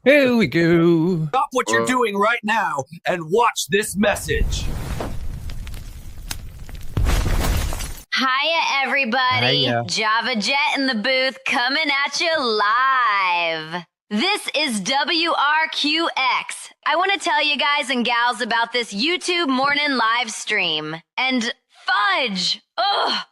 Here we go. Stop what you're doing right now and watch this message. Hiya, everybody. Hiya. Java Jet in the booth coming at you live. This is WRQX. I want to tell you guys and gals about this YouTube morning live stream. And fudge! Ugh!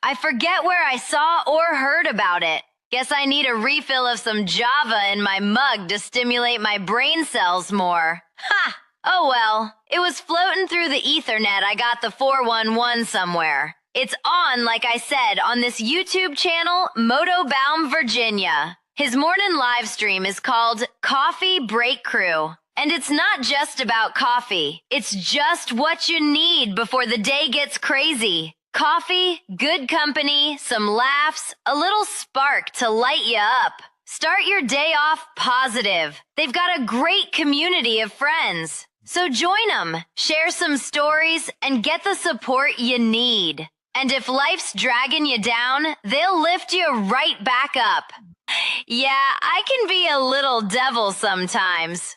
I forget where I saw or heard about it. Guess I need a refill of some Java in my mug to stimulate my brain cells more. Ha! Oh well, it was floating through the Ethernet. I got the 411 somewhere. It's on, like I said, on this YouTube channel, Motobaum, Virginia. His morning live stream is called Coffee Break Crew. And it's not just about coffee. It's just what you need before the day gets crazy. Coffee, good company, some laughs, a little spark to light you up. Start your day off positive. They've got a great community of friends. So join them, share some stories, and get the support you need. And if life's dragging you down, they'll lift you right back up. Yeah, I can be a little devil sometimes.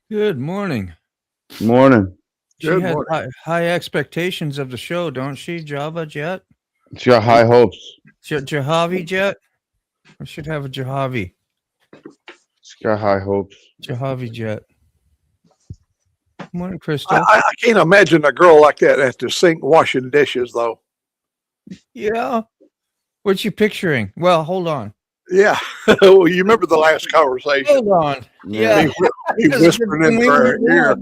Good morning. Morning. She had high expectations of the show, don't she, Java Jet? She got high hopes. Jahavi Jet? I should have a Jahavi. She got high hopes. Jahavi Jet. Good morning, Crystal. I can't imagine a girl like that at the sink washing dishes, though. Yeah. What's you picturing? Well, hold on. Yeah. Well, you remember the last conversation. Hold on. Yeah. He whispered in her ear.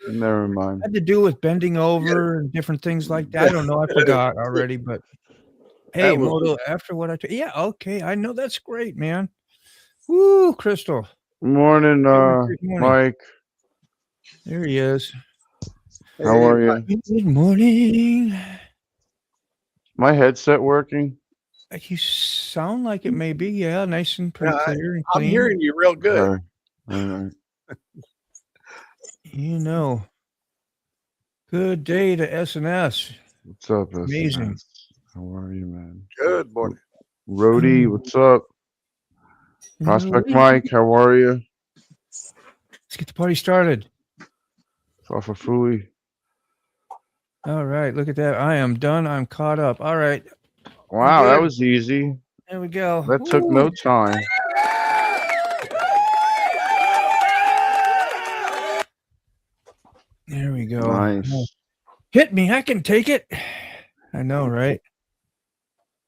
Never mind. Had to do with bending over and different things like that. I don't know. I forgot already, but hey, Moto, after what yeah, okay. I know that's great, man. Woo, Crystal. Morning, Mike. There he is. How are you? Good morning. My headset working? You sound like it may be. Yeah, nice and pretty clear and clean. I'm hearing you real good. All right. You know. Good day to S&S. What's up, S&S? Amazing. How are you, man? Good morning. Rody, what's up? Prospect Mike, how are you? Let's get the party started. Off of Fooey. All right, look at that. I am done. I'm caught up. All right. Wow, that was easy. There we go. That took no time. There we go. Nice. Hit me. I can take it. I know, right?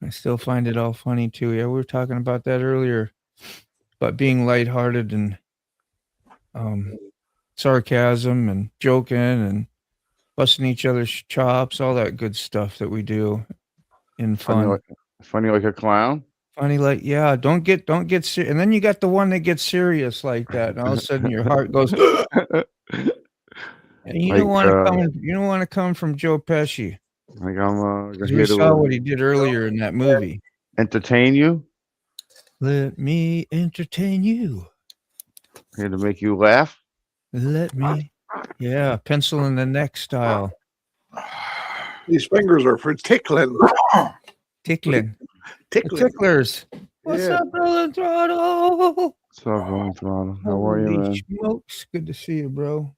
I still find it all funny, too. Yeah, we were talking about that earlier. About being lighthearted and sarcasm and joking and busting each other's chops, all that good stuff that we do in fun. Funny like a clown? Funny like, yeah, don't get serious. And then you got the one that gets serious like that. And all of a sudden your heart goes... And you don't want to come from Joe Pesci. Like I'm we saw what he did earlier in that movie. Entertain you? Let me entertain you. Here to make you laugh? Let me. Yeah, pencil in the neck style. These fingers are for tickling. Tickling. Ticklers. What's up, Rolling Throttle? What's up, Rolling Throttle? How are you, man? Smokes. Good to see you, bro.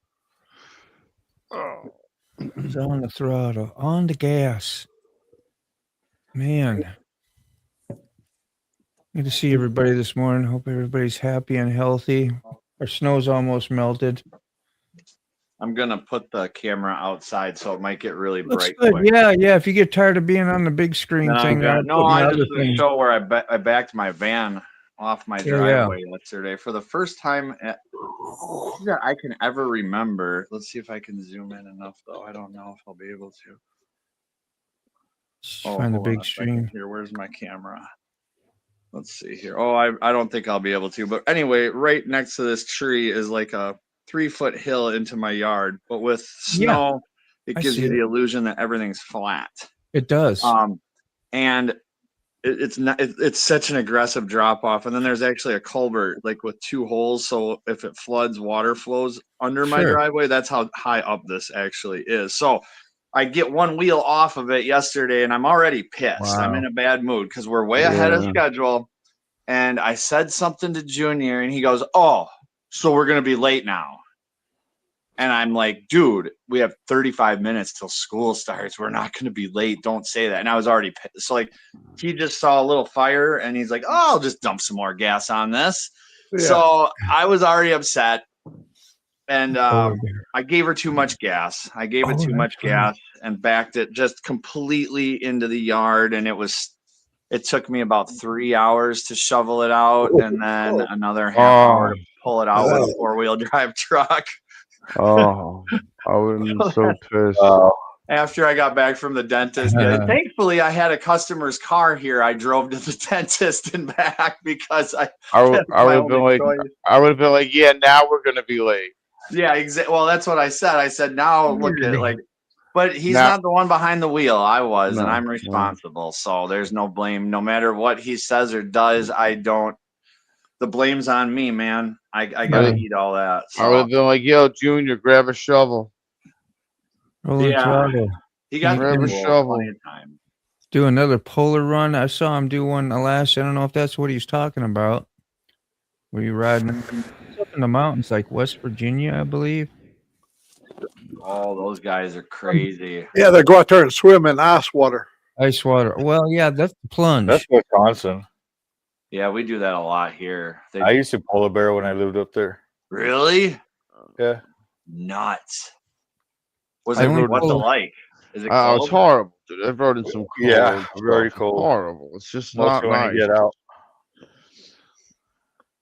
He's on the throttle, on the gas. Man. Good to see everybody this morning. Hope everybody's happy and healthy. Our snow's almost melted. I'm going to put the camera outside so it might get really bright. Good. Yeah. If you get tired of being on the big screen thing. I just did a show where I backed my van off my driveway yesterday for the first time that I can ever remember. Let's see if I can zoom in enough, though. I don't know if I'll be able to. Find the big stream here. Where's my camera? Let's see here. Oh, I don't think I'll be able to. But anyway, right next to this tree is like a 3-foot hill into my yard. But with snow, it gives you the illusion that everything's flat. It does. And it's such an aggressive drop off, and then there's actually a culvert like with 2 holes, so if it floods, water flows under my driveway. That's how high up this actually is. So I get one wheel off of it yesterday and I'm already pissed. I'm in a bad mood because we're way ahead of schedule. and I said something to Junior, and he goes, "Oh, so we're gonna be late now." And I'm like, "Dude, we have 35 minutes till school starts. We're not gonna be late. Don't say that." And I was already pissed. So like, he just saw a little fire, and he's like, "Oh, I'll just dump some more gas on this." Yeah. So I was already upset, and Oh, I gave her too much gas. I gave it too much gas and backed it just completely into the yard, and it took me about 3 hours to shovel it out, and then another half hour to pull it out with a 4-wheel drive truck. Oh, I would have been so pissed. After I got back from the dentist, thankfully I had a customer's car here. I drove to the dentist and back because I would have been like, yeah, now we're gonna be late. Yeah, exactly. Well, that's what I said. I said, now look at it, like, but he's not the one behind the wheel. I was, and I'm responsible. So there's no blame. No matter what he says or does, the blame's on me, man. I gotta eat all that. So. I would have been like, yo, Junior, grab a shovel. He got grab a shovel. Time. Do another polar run. I saw him do one last. I don't know if that's what he's talking about. Were you riding up in the mountains like West Virginia, I believe? Oh, those guys are crazy. Yeah, they go out there and swim in ice water. Ice water. Well, yeah, that's the plunge. That's Wisconsin. Yeah, we do that a lot here. I used to polar bear when I lived up there. Really? Yeah. Nuts. What's the like? Is it cold? It's horrible, dude. I've rode in some cold. Yeah, very cold. Horrible. It's just not nice. Get out.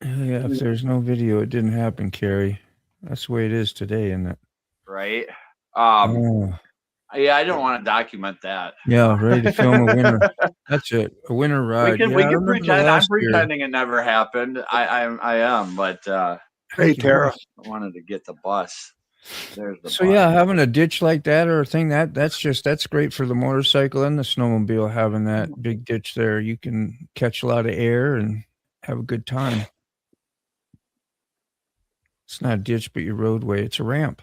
Yeah, if there's no video, it didn't happen, Carrie. That's the way it is today, isn't it? Right. Yeah, I don't want to document that. Yeah, ready to film a winter. That's it. A winter ride. We can pretend. I'm pretending it never happened. I am, but hey, Tara, I wanted to get the bus. There's the so bus. Yeah, having a ditch like that or a thing that's great for the motorcycle and the snowmobile. Having that big ditch there, you can catch a lot of air and have a good time. It's not a ditch, but your roadway. It's a ramp.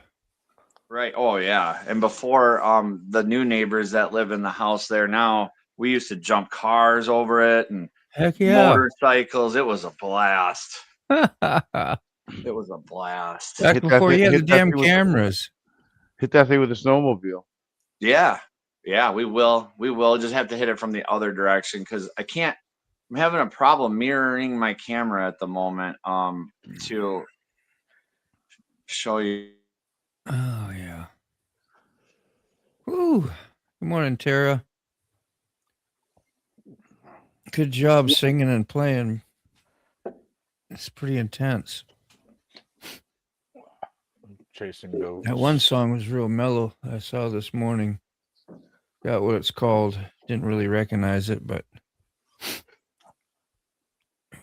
Right. Oh, yeah. And before the new neighbors that live in the house there now, we used to jump cars over it and heck yeah, motorcycles. It was a blast. It was a blast. Back before you had the damn cameras. Hit that thing with a snowmobile. Yeah. Yeah, we will. We will just have to hit it from the other direction because I'm having a problem mirroring my camera at the moment to show you. Oh, yeah. Woo. Good morning, Tara. Good job singing and playing. It's pretty intense. Chasing ghosts. That one song was real mellow. I saw this morning. Got what it's called. Didn't really recognize it, but it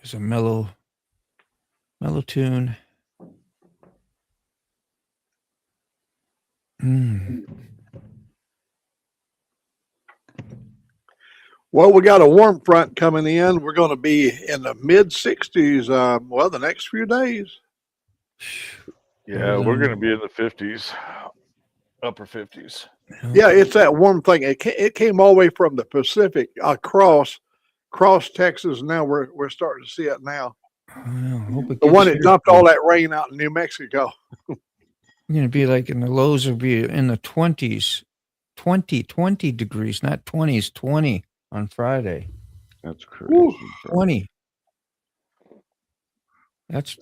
was a mellow tune. Well, we got a warm front coming in. We're going to be in the mid 60s. The next few days. Yeah, we're going to be in the 50s, upper 50s. Yeah, it's that warm thing. It came all the way from the Pacific across Texas. Now we're starting to see it now. The one that dumped all that rain out in New Mexico. We're going to be like in the lows will be in the 20s, 20 degrees, not 20s, 20 on Friday. That's crazy. 20. That's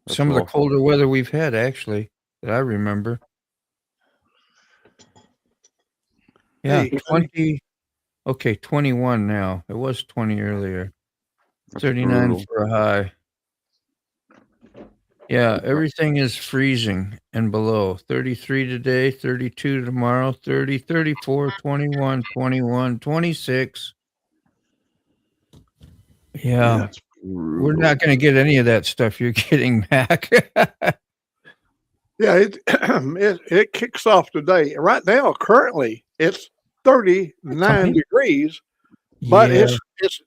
some awful. Of the colder weather we've had, actually, that I remember. Yeah, hey, 20. Okay, 21 now. It was 20 earlier. That's 39 brutal. For a high. Yeah, everything is freezing and below. 33 today, 32 tomorrow, 30, 34, 21, 21, 26. Yeah. We're not going to get any of that stuff you're getting back. Yeah, it kicks off today. Right now, currently, it's 39 degrees, but it's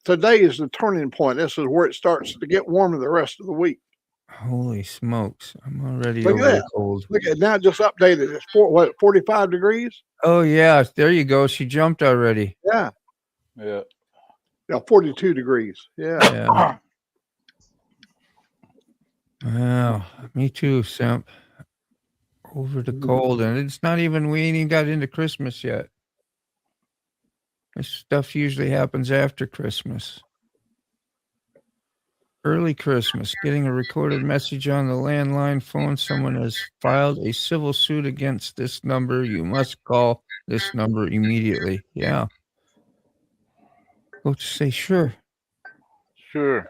today is the turning point. This is where it starts to get warmer the rest of the week. Holy smokes. I'm already Look at that. Cold. Look at it now, just updated. It's 45 degrees? Oh, yeah. There you go. She jumped already. Yeah. Yeah. Yeah, 42 degrees. Yeah. Wow, me too, Simp. Over the cold, and it's not even. We ain't even got into Christmas yet. This stuff usually happens after Christmas. Early Christmas. Getting a recorded message on the landline phone. Someone has filed a civil suit against this number. You must call this number immediately. Yeah. Go to say sure. Sure.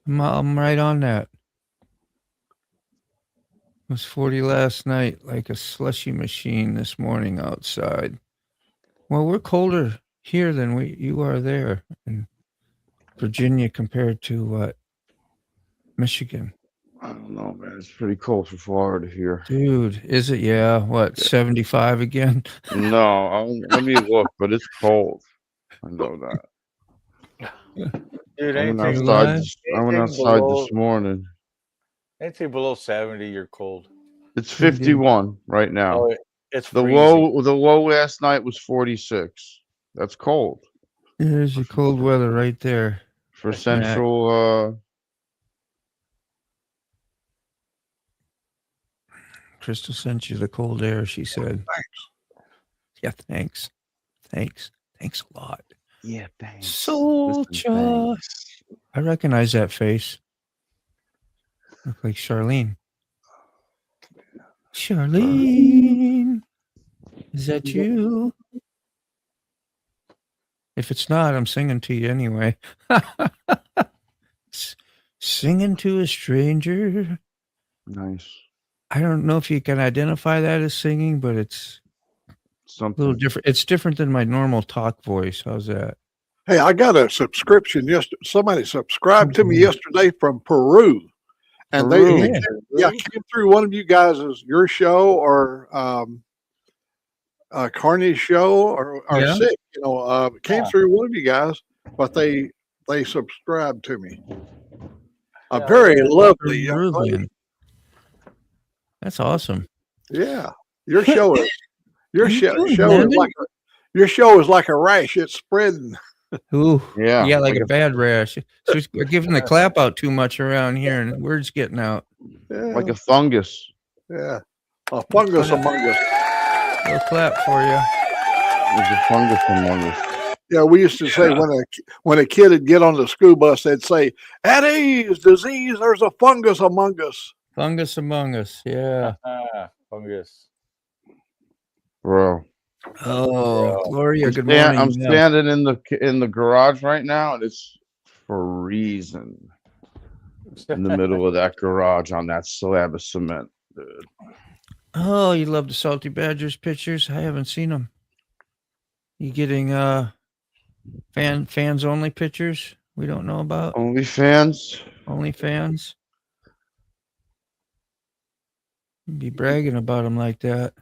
I'm right on that. It was 40 last night, like a slushy machine this morning outside. Well, we're colder here than you are there in Virginia compared to what? Michigan. I don't know, man. It's pretty cold for Florida here. Dude, is it? Yeah. What, 75 again? No, let me look, but it's cold. I know that. Dude, I went anything, outside. I went anything outside below, this morning. anything below 70, you're cold. It's 51 right now. Oh, it's The freezing. low last night was 46. That's cold There's your cold weather right there. for Matt. central. Crystal sent you the cold air, she said. Thanks. Yeah, thanks. Thanks a lot. Yeah, thanks. Soldier. Thanks. I recognize that face. Look like Charlene. Charlene, is that you? If it's not, I'm singing to you anyway. Singing to a stranger. Nice. I don't know if you can identify that as singing, but it's Something. a little different. It's different than my normal talk voice. How's that? Hey, I got a subscription. Somebody subscribed to me yesterday from Peru, and Peru. came through one of you guys' your show or Carney's show or Yeah. sick. Came through one of you guys, but they subscribed to me. A very lovely young lady. Peruvian. That's awesome. Yeah, your show is your How you show, doing, show is Landon? like your show is like a rash. It's spreading. Ooh, Yeah, like a bad rash. So we're giving the clap out too much around here, and words getting out. Yeah, like a fungus. yeah, a fungus among us. Little clap for you. There's a fungus among us. Yeah, we used to say when a kid would get on the school bus, they'd say, "At ease, disease. There's a fungus among us." Fungus among us. Yeah. Fungus. Bro. Oh, Gloria. Good Yeah, morning. I'm Yeah. standing in the garage right now, and it's freezing in the middle of that garage on that slab of cement, dude. Oh, you love the Salty Badgers pictures? I haven't seen them. You getting fans only pictures we don't know about? OnlyFans. Only fans? Be bragging about them like that.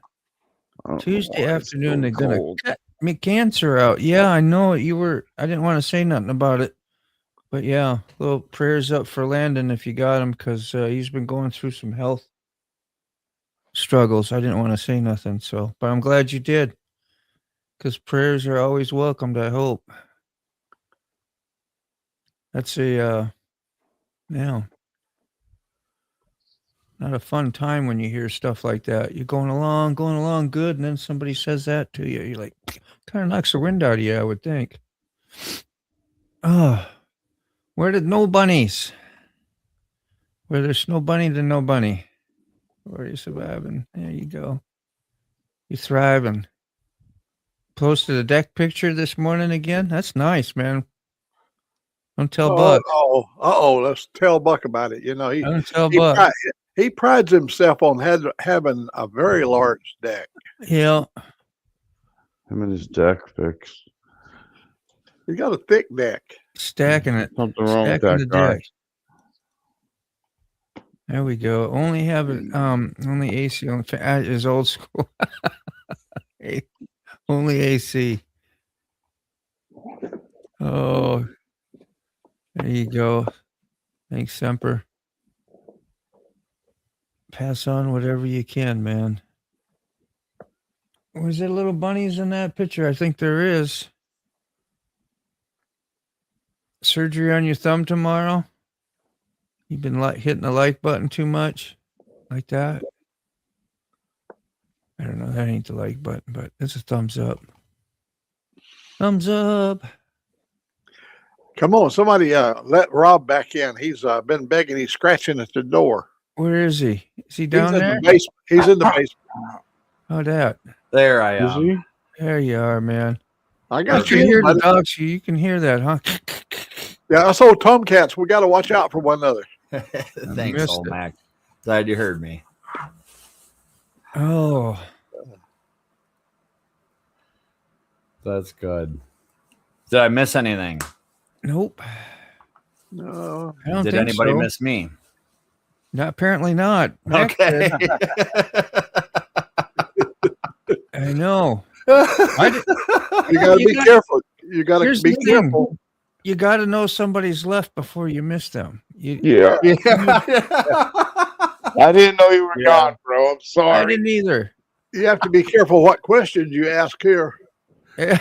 Oh, Tuesday it's afternoon, so they're gonna cold. cut me cancer out. Yeah, I know you were. I didn't want to say nothing about it, but yeah, little prayers up for Landon if you got him, because he's been going through some health struggles. I didn't want to say nothing, but I'm glad you did, because prayers are always welcomed. I hope. That's not a fun time when you hear stuff like that. You're going along good, and then somebody says that to you. You're like, kind of knocks the wind out of you, I would think. Oh, where did no bunnies? Where there's no bunny, then no bunny. Where are you surviving? There you go. You thriving. Posted a deck picture this morning again. That's nice, man. Don't tell Buck. Let's tell Buck about it. Don't tell Buck. He prides himself on having a very large deck. Yeah. Him and his deck picks. He got a thick deck. Stacking it. Something wrong with Stacking the that guy. deck. There we go. Only have it. Only AC. Is old school. Only AC. Oh, there you go. Thanks, Semper. Pass on whatever you can, man. Was there little bunnies in that picture? I think there is. Surgery on your thumb tomorrow? You've been hitting the like button too much, like that. I don't know. That ain't the like button, but it's a thumbs up. Thumbs up. Come on, somebody let Rob back in. He's been begging. He's scratching at the door. Where is he? Is he down He's there? in the basement. He's in the basement. How that? There I Is am. he? There you are, man. I You got can you. hear the buddy. dogs. You can hear that, huh? Yeah, us old tomcats. We got to watch out for one another. Thanks, missed old it. Mac. Glad you heard me. Oh, That's good. Did I miss anything? nope. No. I don't Did think anybody so. miss me? No, apparently not. Mac Okay. did. I know. I did- You got to You be got- careful. You got to Here's be the thing. careful. You got to know somebody's left before you miss them. Yeah. I didn't know you were Yeah. gone, bro. I'm I sorry. didn't either. You have to be careful what questions you ask here. Yeah.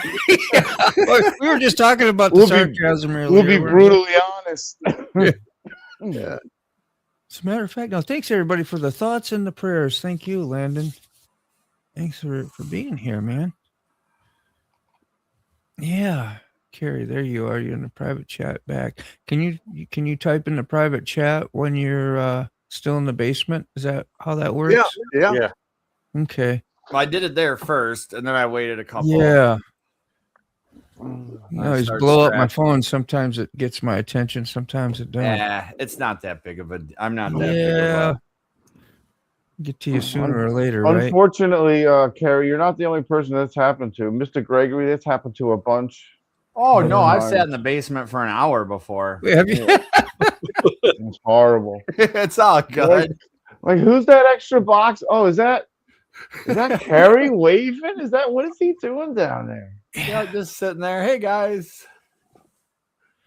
Well, we were just talking about the We'll be- sarcasm earlier. We'll be weren't we? brutally honest. Yeah. As a matter of fact, no, thanks everybody for the thoughts and the prayers. Thank you, Landon. Thanks for being here, man. Yeah. Carrie, there you are. You're in the private chat back. Can you type in the private chat when you're still in the basement? Is that how that works? Yeah. Yeah. Okay. Well, I did it there first, and then I waited a couple. Yeah. I I always start blow up my scratching. phone. Sometimes it gets my attention. Sometimes it don't. Yeah, it's not that big of a. I'm not that big Yeah. of Get to you sooner or later, right? Unfortunately, Carrie, you're not the only person that's happened to. Mr. Gregory, that's happened to a bunch. a. Oh no, Yeah. I've sat in the basement for an hour before. Wait, have you? It's horrible. It's all good. Like, who's that extra box? Oh, is that Carrie waving? Is that what is he doing down there? Yeah, just sitting there. Hey guys.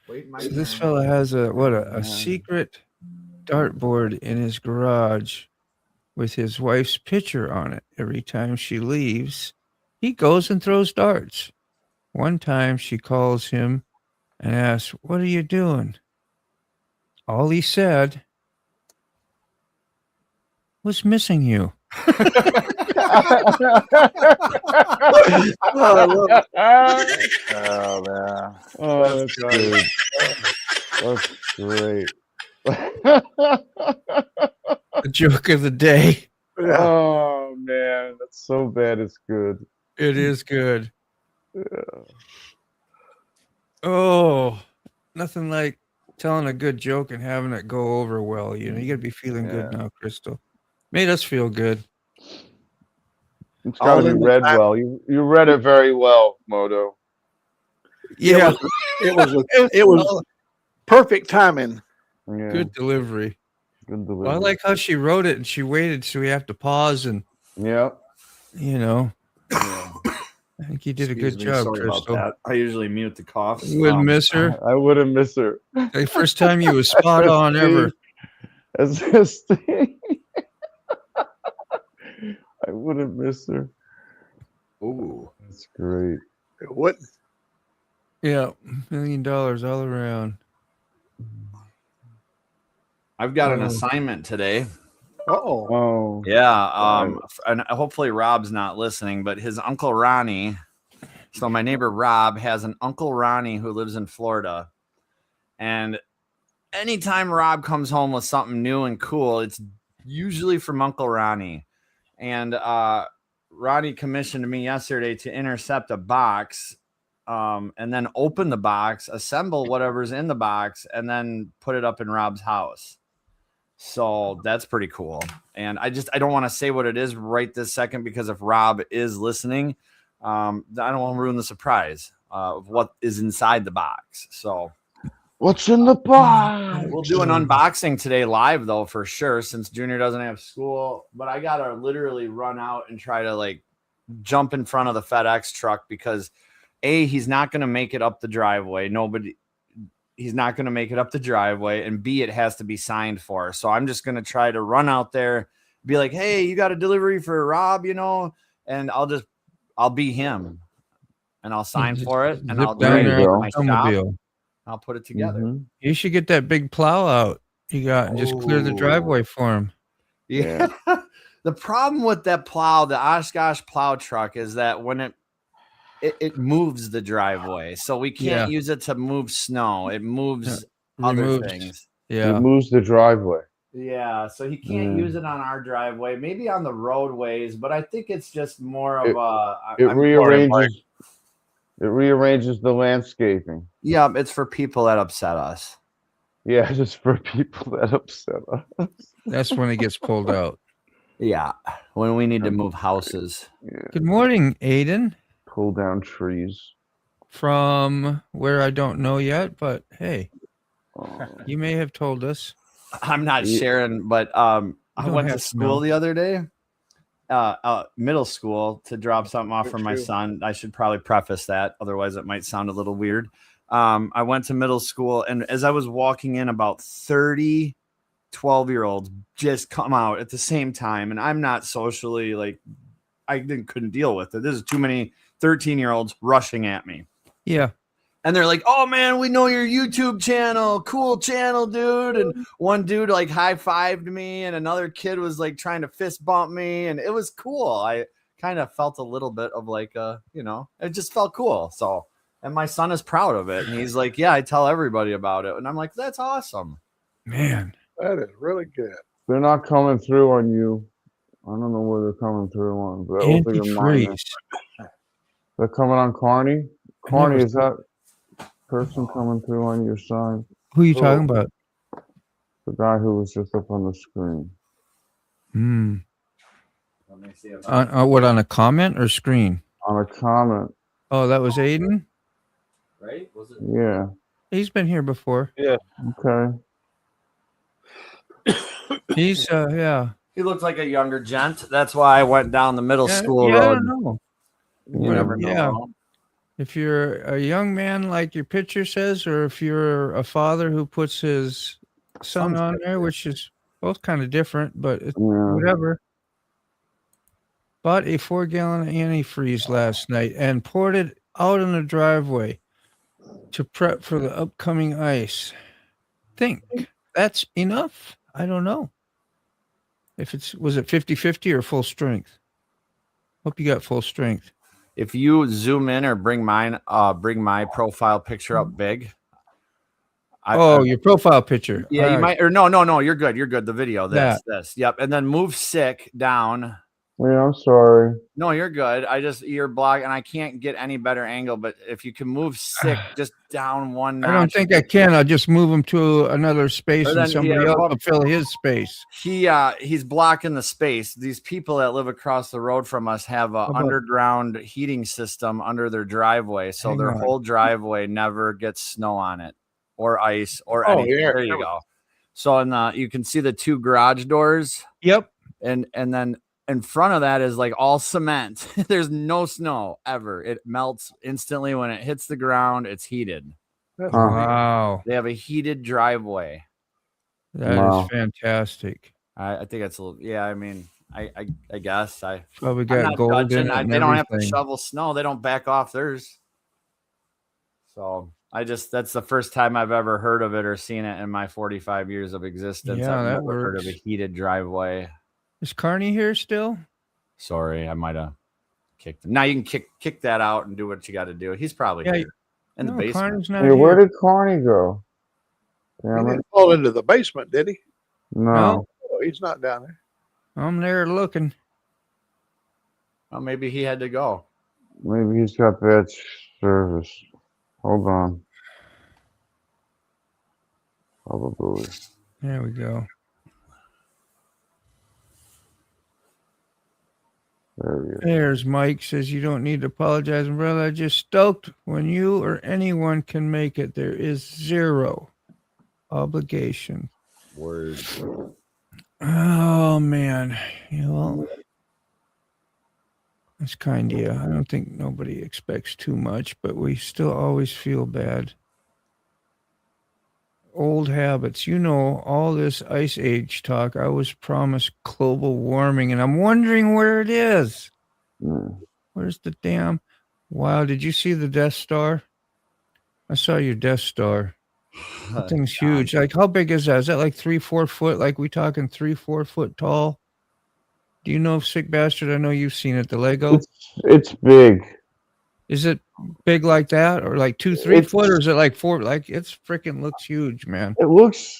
Wait, my So this turn. fella has a Yeah. secret dartboard in his garage with his wife's picture on it. Every time she leaves, he goes and throws darts. One time she calls him and asks, "What are you doing?" All he said was missing you. Oh man. Oh, that's good. That's great. The joke of the day. Yeah. Oh man, that's so bad. It's good. It is good. Oh, nothing like telling a good joke and having it go over well. You know, you got to be feeling good now, Crystal. Made us feel good. It's got to All be in the read time. well. You read it very well, Moto. Yeah, It was perfect timing. Yeah, good delivery. good delivery. Well, I like how she wrote it and she waited, so we have to pause and Yeah. you know. I think you did a good Excuse me, job, sorry about Crystal. that. I usually mute the coughs. You wouldn't miss her. I wouldn't miss her. The first time you was spot on ever. As a Steve. I wouldn't miss her. Ooh. That's great. What? Yeah, $1 million all around. I've got an Oh. assignment today. Uh-oh. Oh. Yeah, and hopefully Rob's not listening, but his uncle Ronnie. So my neighbor Rob has an uncle Ronnie who lives in Florida, and anytime Rob comes home with something new and cool, it's usually from Uncle Ronnie. And Ronnie commissioned me yesterday to intercept a box, and then open the box, assemble whatever's in the box, and then put it up in Rob's house. So that's pretty cool. And I don't want to say what it is right this second, because if Rob is listening, I don't want to ruin the surprise of what is inside the box. So What's in the box? we'll do an unboxing today live, though, for sure, since Junior doesn't have school. But I got to literally run out and try to like jump in front of the FedEx truck, because A, he's not going to make it up the driveway. He's not going to make it up the driveway. And B, it has to be signed for. So I'm just going to try to run out there, be like, hey, you got a delivery for Rob, and I'll be him, and I'll sign for it, and Zip I'll down drag there it on to the my shop. automobile. I'll put it together. Mhm. You should get that big plow out you got and just clear the driveway for him. Yeah. The problem with that plow, the Oshkosh plow truck, is that when it moves the driveway, so we can't use it to move snow. It moves other things. Yeah. It moves the driveway. Yeah, so he can't use it on our driveway, maybe on the roadways, but I think it's just more of it rearranges the landscaping. Yeah, it's for people that upset us. Yeah, just for people that upset us. That's when it gets pulled out. Yeah, when we need to move houses. Yeah. Good morning, Aiden. Pull down trees. From where I don't know yet, but hey, you may have told us. I'm not sharing, but I went to school the other day, middle school, to drop something off for my son. I should probably preface that, otherwise it might sound a little weird. I went to middle school, and as I was walking in, about 30 12-year-olds just come out at the same time, and I'm not socially, like, I couldn't deal with it. There's too many 13-year-olds rushing at me. Yeah. And they're like, "Oh man, we know your YouTube channel. Cool channel, dude." And one dude like high-fived me, and another kid was like trying to fist bump me, and it was cool. I kind of felt a little bit of like it just felt cool. So, and my son is proud of it, and he's like, "Yeah, I tell everybody about it." And I'm like, "That's awesome." Man, that is really good. They're not coming through on you. I don't know where they're coming through on, but antifreeze. They're coming on Carney. Carney, is that person coming through on your side? Who are you talking about? The guy who was just up on the screen. Let me see what, on a comment or screen? On a comment. Oh, that was Aiden? Right? Was it? Yeah. He's been here before. Yeah. Okay. He's yeah. He looked like a younger gent. That's why I went down the middle school road. I don't know. You never know. Yeah. If you're a young man like your picture says, or if you're a father who puts his son on there, which is both kind of different, but whatever. Bought a 4-gallon antifreeze last night and poured it out in the driveway to prep for the upcoming ice. Think that's enough? I don't know. Was it 50-50 or full strength? Hope you got full strength. If you zoom in or bring my profile picture up big. Your profile picture. Yeah, you might, or no, you're good. You're good. The video, this. Yep. And then move sick down. Yeah, I'm sorry. No, you're good. You're blocking, and I can't get any better angle, but if you can move sick just down one notch. I don't think I can. I'll just move him to another space and somebody else will fill his space. He's blocking the space. These people that live across the road from us have an underground heating system under their driveway, so their whole driveway never gets snow on it or ice or anything. Yeah. There you go. So you can see the 2 garage doors. Yep. And then in front of that is like all cement. There's no snow ever. It melts instantly when it hits the ground. It's heated. Wow. They have a heated driveway. That is fantastic. I think that's a little, yeah. I mean, I guess probably got gold in it. They don't have to shovel snow. They don't back off theirs. So that's the first time I've ever heard of it or seen it in my 45 years of existence. Yeah, I've that never heard works. of a heated driveway. Is Carney here still? Sorry, I might have kicked him. Now you can kick that out and do what you got to do. He's probably here in the basement. Carney's not here. Where did Carney go? He didn't fall into the basement, did he? No. Oh, he's not down there. I'm there looking. Well, maybe he had to go. Maybe he's got bad service. Hold on. Probably. There we go. There's Mike says you don't need to apologize, brother. I just stoked when you or anyone can make it. There is zero obligation. Word. Oh man. Well, that's kind of you. I don't think nobody expects too much, but we still always feel bad. Old habits. All this ice age talk. I was promised global warming, and I'm wondering where it is. Where's the damn... Wow, did you see the Death Star? I saw your Death Star. That thing's huge. Like, how big is that? Is that like 3-4 foot? Like, we talking 3-4 foot tall? Do you know, Sick Bastard? I know you've seen it. The Lego. It's big. Is it big like that, or like 2-3 foot, or is it like 4? Like, it's freaking looks huge, man. It looks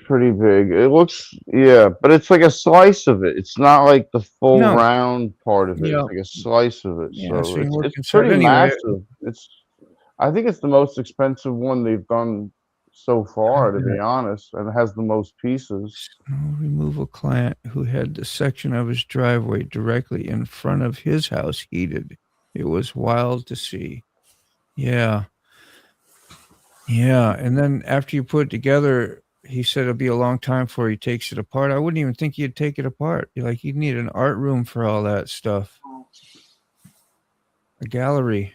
pretty big. It looks but it's like a slice of it. It's not like the full No. round part of it. Yeah. It's like a slice of it. Yeah, so you So look it's inside. pretty Anyway, massive. I think it's the most expensive one they've done so far, to be honest, and it has the most pieces. Snow removal client who had the section of his driveway directly in front of his house heated. It was wild to see. Yeah. Yeah. And then after you put it together, he said it'll be a long time before he takes it apart. I wouldn't even think you'd take it apart. Like, you'd need an art room for all that stuff. A gallery.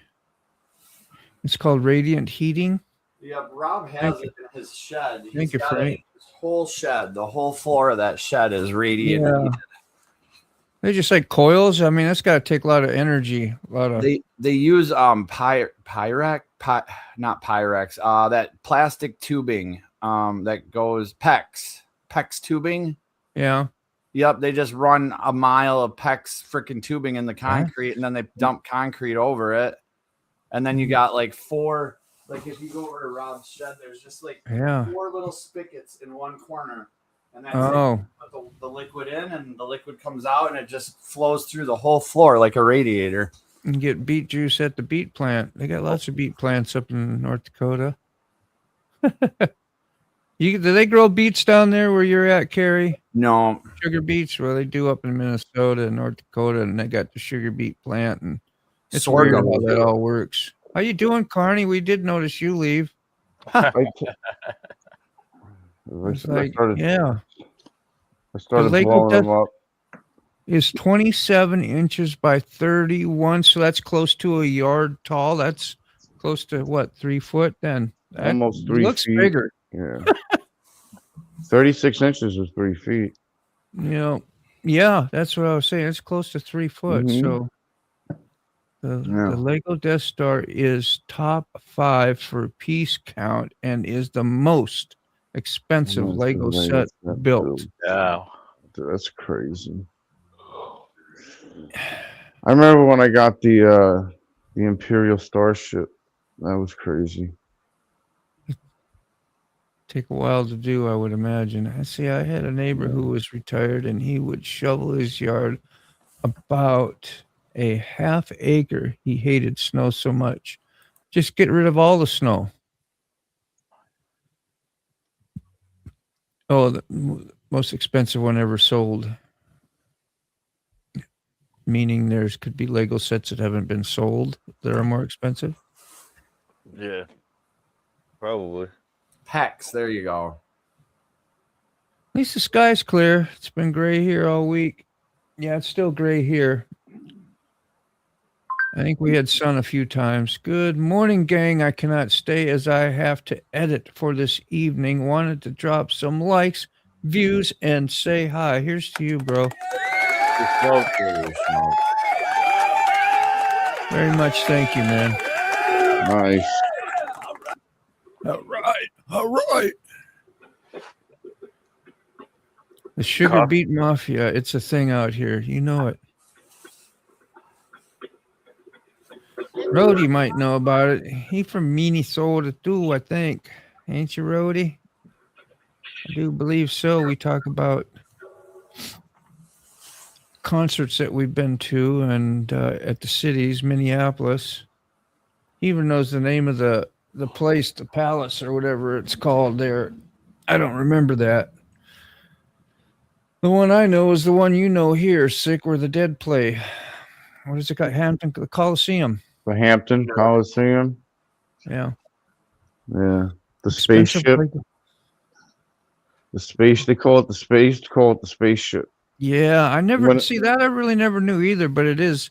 It's called Radiant Heating. Yeah, Rob has it in his shed. Thank you, Frank. His whole shed, the whole floor of that shed is radiated. Yeah. They're just like coils. I mean, that's got to take a lot of energy. A lot of They use not Pyrex, that plastic tubing that goes PEX tubing. yeah. Yep, they just run a mile of PEX freaking tubing in the concrete, and then they dump concrete over it, and then you got like 4. Like, if you go over to Rob's shed, there's just like 4 little spigots in one corner, and that's it. Put the liquid in, and the liquid comes out, and it just flows through the whole floor like a radiator. You can get beet juice at the beet plant. They got lots of beet plants up in North Dakota. Do they grow beets down there where you're at, Carrie? No. Sugar beets? Well, they do up in Minnesota and North Dakota, and they got the sugar beet plant, and it's weird how that all works. How you doing, Carney? We did notice you leave. I Like, started blowing them up. Is 27 inches by 31, so that's close to a yard tall. That's close to what, 3 foot? Then that almost 3 looks feet. bigger. Yeah, 36 inches is 3 feet. You know, yeah, that's what I was saying. It's close to 3 foot. So the Lego Death Star is top 5 for piece count and is the most expensive Lego set built. Wow, that's crazy. I remember when I got the Imperial Starship. That was crazy. Take a while to do, I would imagine. I see. I had a neighbor who was retired, and he would shovel his yard about a half acre. He hated snow so much. Just get rid of all the snow. Oh, the most expensive one ever sold. Meaning there's could be Lego sets that haven't been sold that are more expensive. Yeah, probably. PEX, there you go. At least the sky's clear. It's been gray here all week. Yeah, it's still gray here. I think we had sun a few times. Good morning, gang. I cannot stay as I have to edit for this evening. Wanted to drop some likes, views, and say hi. Here's to you, bro. Very much. Thank you, man. Nice. All right. All right. The Sugar Beet Mafia. It's a thing out here. You know it. Rhodey might know about it. He from Minnesota too, I think. Ain't you, Rhodey? I do believe so. We talk about concerts that we've been to and at the cities, Minneapolis. He even knows the name of the place, the palace or whatever it's called there. I don't remember that. The one I know is the one you know here, Sick, where the Dead play. What is it called? Hampton, the Coliseum. The Hampton Coliseum. Yeah. Yeah. The spaceship. The space. They call it the space. They call it the spaceship. Yeah, I never see that. I really never knew either, but it is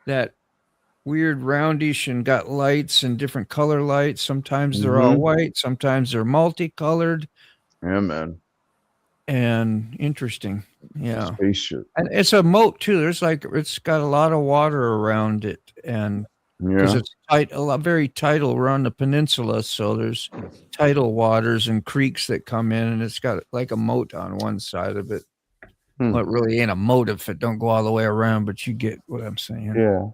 that weird roundish and got lights and different color lights. Sometimes they're all white. Sometimes they're multicolored. Yeah, man. And interesting. Yeah. Spaceship. And it's a moat too. There's like, it's got a lot of water around it. And because Yeah. it's very tidal. We're on the peninsula, so there's tidal waters and creeks that come in, and it's got like a moat on one side of it. Hmm. Well, it really ain't a moat if it don't go all the way around, but you get what I'm saying. Yeah.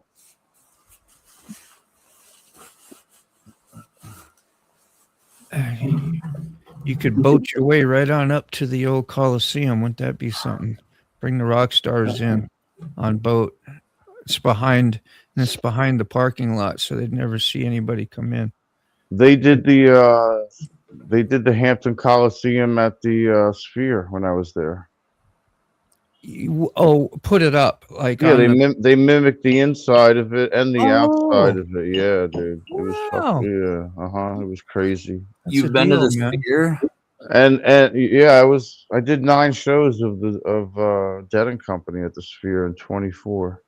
You could boat your way right on up to the old Coliseum. Wouldn't that be something? Bring the rock stars in on boat. It's behind the parking lot, so they'd never see anybody come in. They did the Hampton Coliseum at the Sphere when I was there. Put it up like Yeah, on they mimicked the inside of it and the outside Oh. of it. Yeah, dude. It was Wow. yeah, it was crazy. That's You've a been to deal, the man. Sphere? And yeah, I did 9 shows of Dead and Company at the Sphere in 24.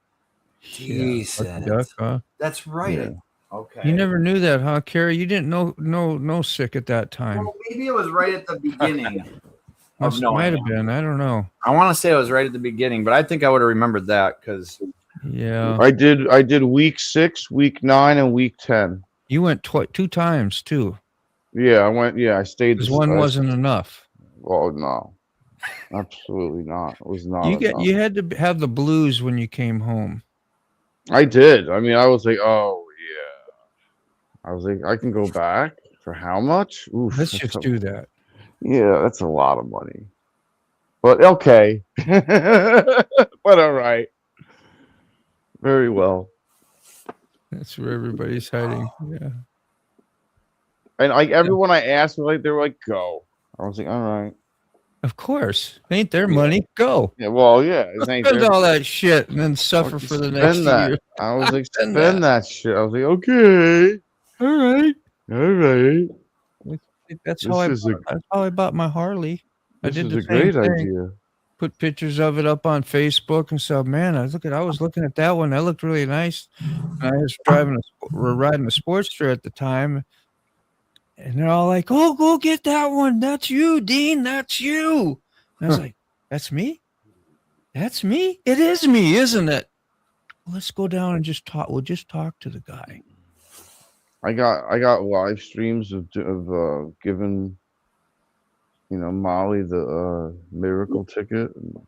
Jesus. Lucky duck, huh? That's right. Yeah. Okay. You never knew that, huh, Carrie? You didn't know sick at that time. Well, maybe it was right at the beginning. Might have been. I don't know. I want to say it was right at the beginning, but I think I would have remembered that because Yeah. I did week 6, week 9, and week 10. You went 2 times too. Yeah, I went. Yeah, I stayed. Because one wasn't enough. Well, no, absolutely not. It was not. enough. You had to have the blues when you came home. I did. I mean, I was like, oh yeah. I was like, I can go back for how much? Oof, Let's that's just do that. Yeah, that's a lot of money. But okay. But all right. Very well. That's where everybody's hiding. Yeah. And like everyone I asked was like, they were like, go. I was like, all right. Of course. Ain't their money. Go. Yeah, well, yeah. It ain't Spend their- all that shit and then suffer for the next Spend that. year. I was like, Spend spend that shit. I was like, okay. All right. All right. That's This how I bought my Harley. I This did is the a same great thing. idea. Put pictures of it up on Facebook and stuff. Man, I was looking at that one. That looked really nice. And I was riding a Sportster at the time. And they're all like, oh, go get that one. That's you, Dean. That's you. And I was like, that's me? That's me? It is me, isn't it? Well, let's go down and just talk. We'll just talk to the guy. I got live streams of giving Molly the miracle ticket. And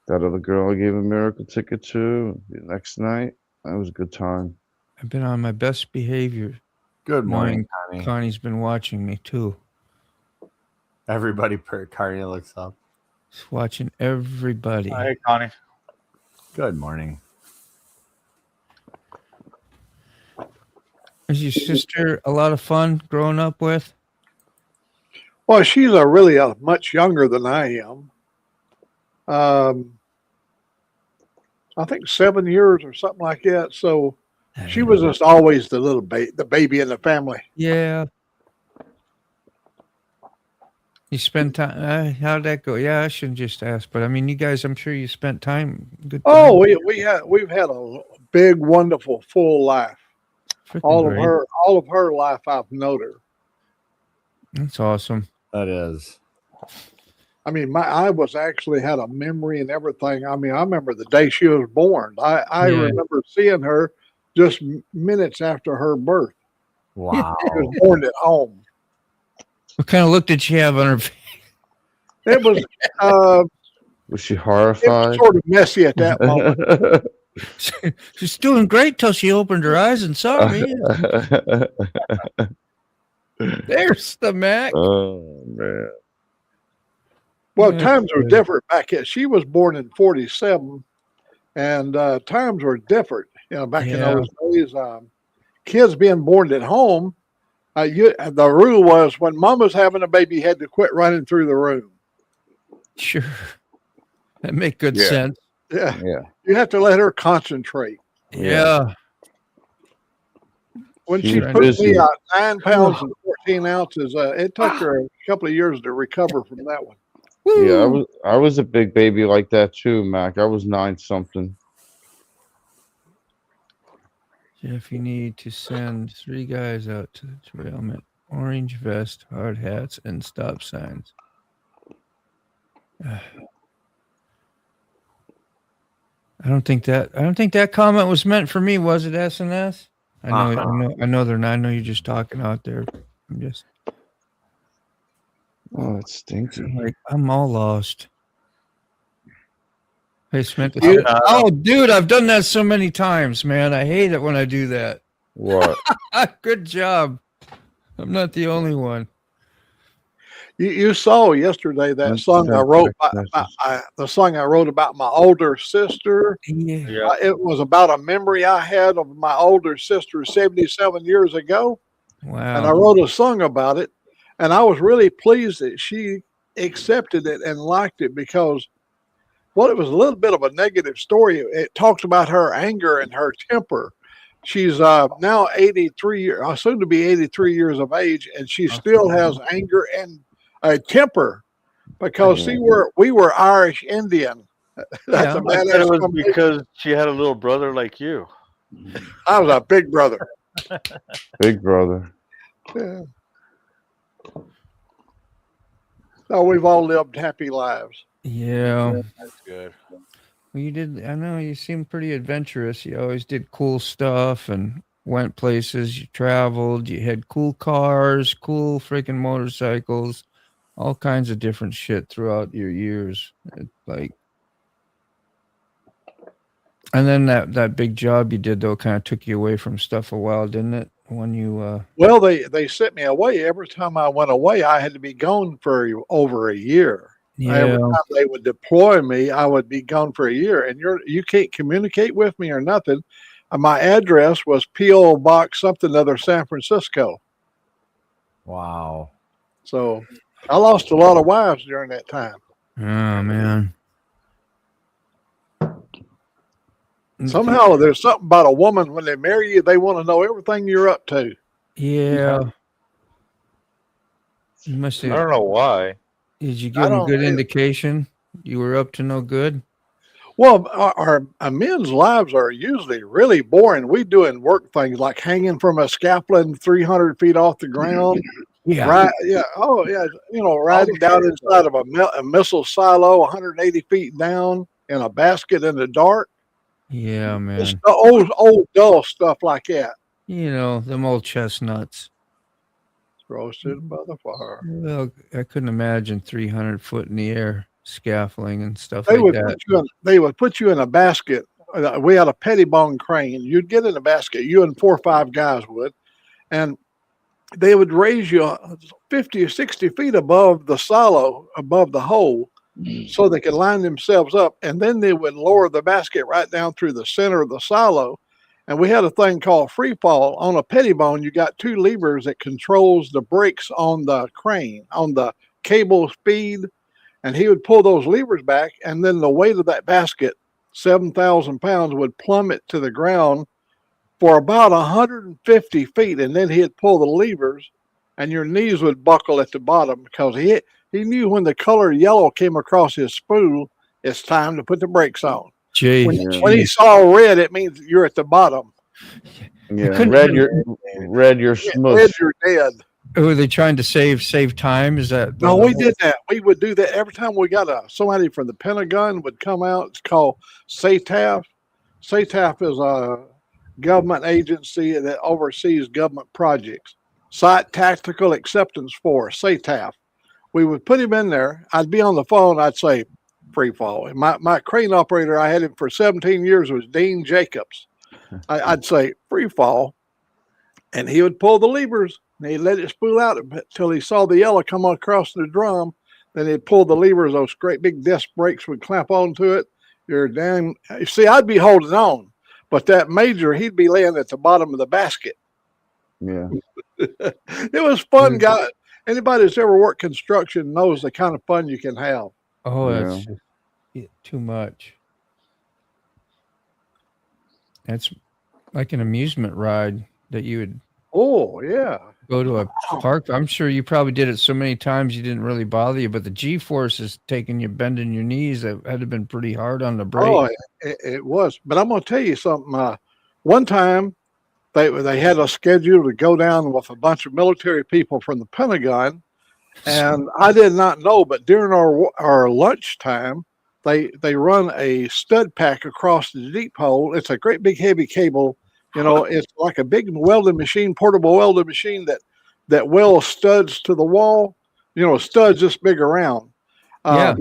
that other girl I gave a miracle ticket to the next night. That was a good time. I've been on my best behavior. Good morning, knowing Connie. Connie's been watching me too. Everybody, Carney looks up. He's watching everybody. Hey, Connie. Good morning. Is your sister a lot of fun growing up with? Well, she's really much younger than I am. I think 7 years or something like that. So she was just always the little the baby in the family. Yeah. You spend time. How'd that go? Yeah, I shouldn't just ask, but I mean, you guys, I'm sure you spent time. Good. Time. Oh, we've had a big, wonderful, full life. Freaking All great. of her life, I've known her. That's awesome. That is. I mean, I was actually had a memory and everything. I mean, I remember the day she was born. I Yeah. remember seeing her just minutes after her birth. Wow. She was born at home. What kind of look did she have on her face? It was Was she it horrified? was sort of messy at that moment. She's doing great till she opened her eyes and saw me. There's the Mac. Oh man. Well, Yeah, times were good. different back then. She was born in 47, and times were different. Back in Yeah. those days, kids being born at home, the rule was when mom was having a baby, you had to quit running through the room. Sure. That make good Yeah. sense. Yeah, Yeah. you have to let her concentrate. Yeah. When She she was put busy. me out 9 pounds and 14 ounces, it took her a couple of years to recover from that one. Yeah, I was a big baby like that too, Mac. I was 9 something. Jeff, you need to send 3 guys out to the derailment. Orange vest, hard hats, and stop signs. I don't think that comment was meant for me, was it, SNS? I know they're not. I know you're just talking out there. I'm just Oh, it's stinky. I'm all lost. Hey, Smith. You- Oh, dude, I've done that so many times, man. I hate it when I do that. What? Good job. I'm not the only one. You saw yesterday that That's song I that wrote. text message. The song I wrote about my older sister. Yeah. Yeah. It was about a memory I had of my older sister 77 years ago, and I Wow. wrote a song about it. And I was really pleased that she accepted it and liked it because, well, it was a little bit of a negative story. It talked about her anger and her temper. She's now 83, soon to be 83 years of age, and she still has anger and a temper because we were Irish Indian. That's Yeah. a I bet badass it was combination. because she had a little brother like you. I was a big brother. Big brother. Yeah. So we've all lived happy lives. Yeah. That's good. Well, you did. I know you seemed pretty adventurous. You always did cool stuff and went places. You traveled. You had cool cars, cool freaking motorcycles, all kinds of different shit throughout your years. And then that big job you did though kind of took you away from stuff a while, didn't it? When you Well, they sent me away. Every time I went away, I had to be gone for over a year. Every time they would deploy me, I would be gone for a year, and you can't communicate with me or nothing. My address was P.O. Box something other, San Francisco. Wow. So I lost a lot of wives during that time. Oh man. Somehow there's something about a woman when they marry you, they want to know everything you're up to. Yeah. You must I have. don't know why. Did you I give them don't- good indication you were up to no good? Well, our men's lives are usually really boring. We doing work things like hanging from a scaffolding 300 feet off the ground. Yeah. Right. Yeah. Oh, yeah. Riding down inside of a missile silo 180 feet down in a basket in the dark. Yeah, It's man. the old dull stuff like that. You know, them old chestnuts. Roasted by the fire. Well, I couldn't imagine 300 foot in the air scaffolding and stuff They like would that. they would put you in a basket. We had a pettibone crane. You'd get in a basket. You and 4 or 5 guys would, and they would raise you 50 or 60 feet above the silo, above the hole, so they could line themselves up. And then they would lower the basket right down through the center of the silo. And we had a thing called free fall. On a pettibone, you got 2 levers that controls the brakes on the crane, on the cable speed. And he would pull those levers back, and then the weight of that basket, 7,000 pounds, would plummet to the ground for about 150 feet. And then he'd pull the levers, and your knees would buckle at the bottom because he knew when the color yellow came across his spool, it's time to put the brakes on. Jay, When he saw red, it means you're at the bottom. Yeah. couldn't- Red, you're Red, smush. you're dead. were they trying to save time? Is that No, we did that. We would do that every time we got somebody from the Pentagon would come out. It's called SATAF. SATAF is a government agency that oversees government projects. Site Tactical Acceptance Force, SATAF. We would put him in there. I'd be on the phone. I'd say free fall. And my crane operator, I had him for 17 years, was Dean Jacobs. I'd say free fall, and he would pull the levers. And he'd let it spool out until he saw the yellow come across the drum. Then he'd pull the levers. Those great big disc brakes would clamp onto it. You're damn. You see, I'd be holding on, but that major, he'd be laying at the bottom of the basket. Yeah. It was fun, guys. Anybody that's ever worked construction knows the kind of fun you can have. Oh, Yeah. that's too much. That's like an amusement ride that you would Oh, yeah. go to a park. I'm sure you probably did it so many times you didn't really bother you, but the G-force is taking you, bending your knees. That had to have been pretty hard on the brake. Oh, it was. But I'm going to tell you something. One time, they had a schedule to go down with a bunch of military people from the Pentagon, and I did not know. But during our lunch time, they run a stud pack across the deep hole. It's a great big heavy cable. It's like a big welding machine, portable welding machine that welds studs to the wall. Studs this big around. Yeah.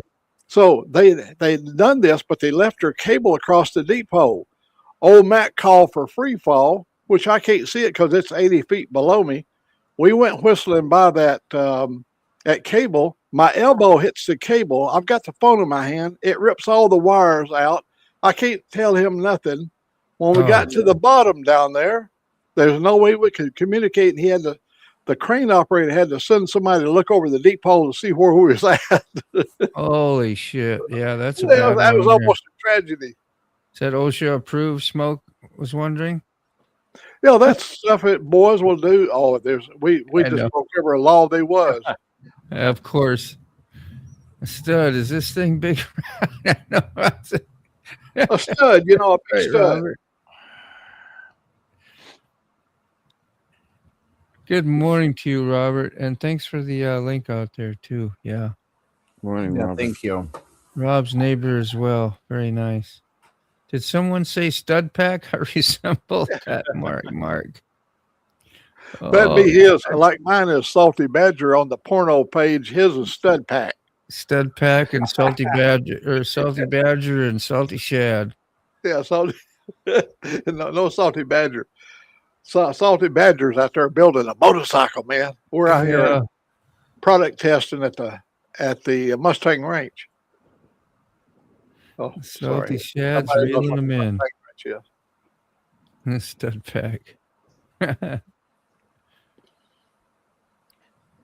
So they'd done this, but they left their cable across the deep hole. Old Mac called for free fall, which I can't see it because it's 80 feet below me. We went whistling by that cable. My elbow hits the cable. I've got the phone in my hand. It rips all the wires out. I can't tell him nothing. When we got to the bottom down there's no way we could communicate. And he had the crane operator had to send somebody to look over the deep hole to see where we was at. Holy shit. Yeah, that's a that bad was one here. almost a tragedy. Is that OSHA approved smoke? Was wondering. That's stuff that boys will do. Oh, we just broke every law there was. Of course. A stud. Is this thing big? No, a stud, a big stud. Robert. Good morning to you, Robert, and thanks for the link out there too. Yeah. Morning, Yeah, Robert. thank you. Rob's neighbor as well. Very nice. Did someone say stud pack? I resemble that, Mark. That'd be his. Like mine is Salty Badger on the porno page. His is Stud Pack. Stud pack and Salty Badger, or Salty Badger and Salty Shad. Yeah, salty. no Salty Badger. Salty Badger's out there building a motorcycle, man. We're out here product testing at the Mustang Ranch. Oh, Salty sorry. Shad's reeling them in. Stud pack.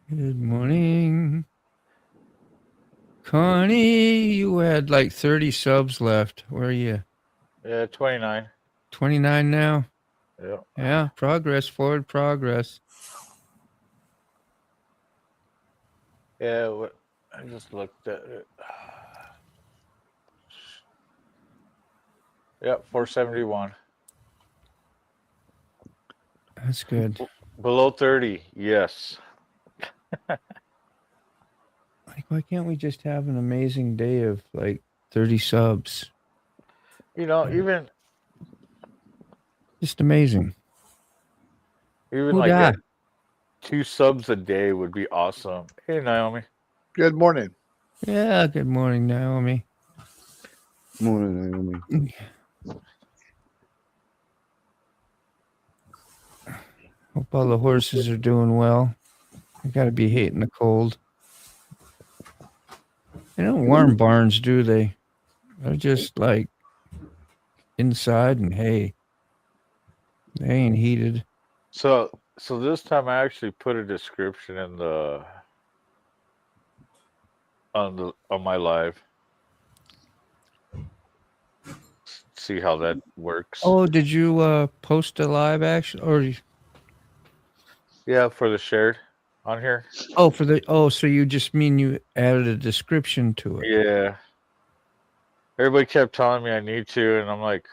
Good morning. Connie, you had like 30 subs left. Where are you? Yeah, 29. 29 now? Yeah. Yeah, forward progress. Yeah, I just looked at it. Yep, 471. That's good. Below 30, yes. Like, why can't we just have an amazing day of like 30 subs? Even just amazing. Even like 2 subs a day would be awesome. Hey, Naomi. Good morning. Yeah, good morning, Naomi. Morning, Naomi. Hope all the horses are doing well. I gotta be hating the cold. They don't warm barns, do they? They're just like inside and hay. They ain't heated. So this time I actually put a description in on my live. See how that works. Oh, did you post a live action or? Yeah, for the shared on here. Oh, so you just mean you added a description to it? Yeah. Everybody kept telling me I need to, and I'm like,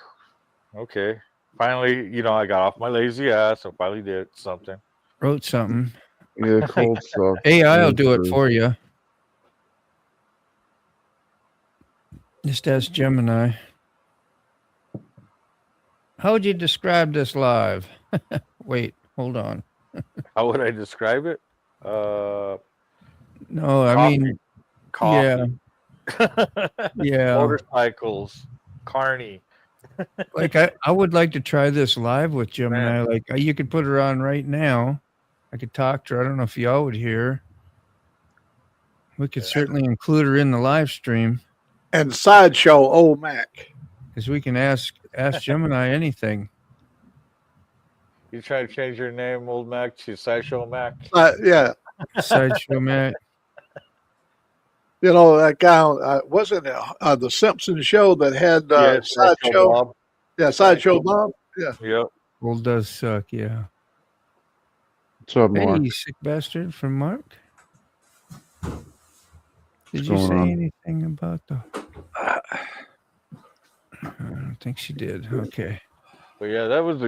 okay. Finally, I got off my lazy ass and finally did something. Wrote something. Yeah, cold stuff. AI will do it for you. Just ask Gemini. How would you describe this live? Wait, hold on. How would I describe it? No, coffee. I mean, coffee. Yeah. Motorcycles, Carney. Like I would like to try this live with Gemini. Like you could put her on right now. I could talk to her. I don't know if y'all would hear. We could certainly include her in the live stream. And sideshow old Mac. Because we can ask Gemini anything. You try to change your name, old Mac, to Sideshow Mac? Yeah. Sideshow Mac. That guy, wasn't it the Simpsons show that had Sideshow Bob? Yeah, Sideshow Bob. Yeah. Yep. Old does suck, yeah. What's up, Mark? Hey, sick bastard from Mark. Did What's you say going on? anything about the... I don't think she did. Okay. But yeah, that was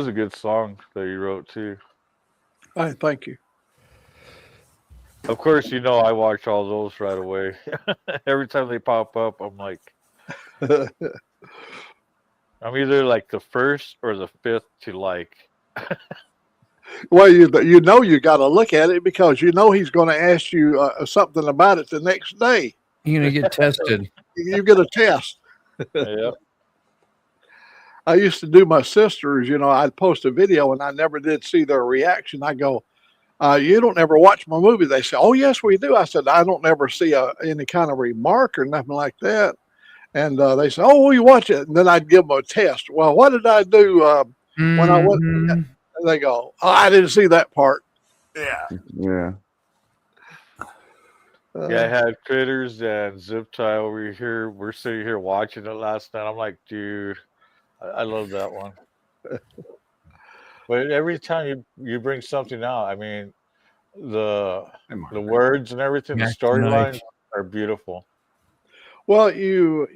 a good song that you wrote too. Thank you. Of course, you know I watch all those right away. Every time they pop up, I'm like, I'm either like the first or the fifth to like. Well, you know you got to look at it because you know he's going to ask you something about it the next day. You're gonna get tested. You get a test. Yep. I used to do my sisters. You know, I'd post a video and I never did see their reaction. I go, "You don't ever watch my movie?" They say, "Oh yes, we do." I said, "I don't ever see any kind of remark or nothing like that." And they say, "Oh, well, you watch it," and then I'd give them a test. Well, what did I do when I went? Mhm. And they go, "Oh, I didn't see that part." Yeah. Yeah. Yeah, I had Critters and Zip Tie over here. We're sitting here watching it last night. I'm like, dude, I love that one. But every time you bring something out, I mean, the words and everything, the Back storylines tonight. are beautiful. Well, you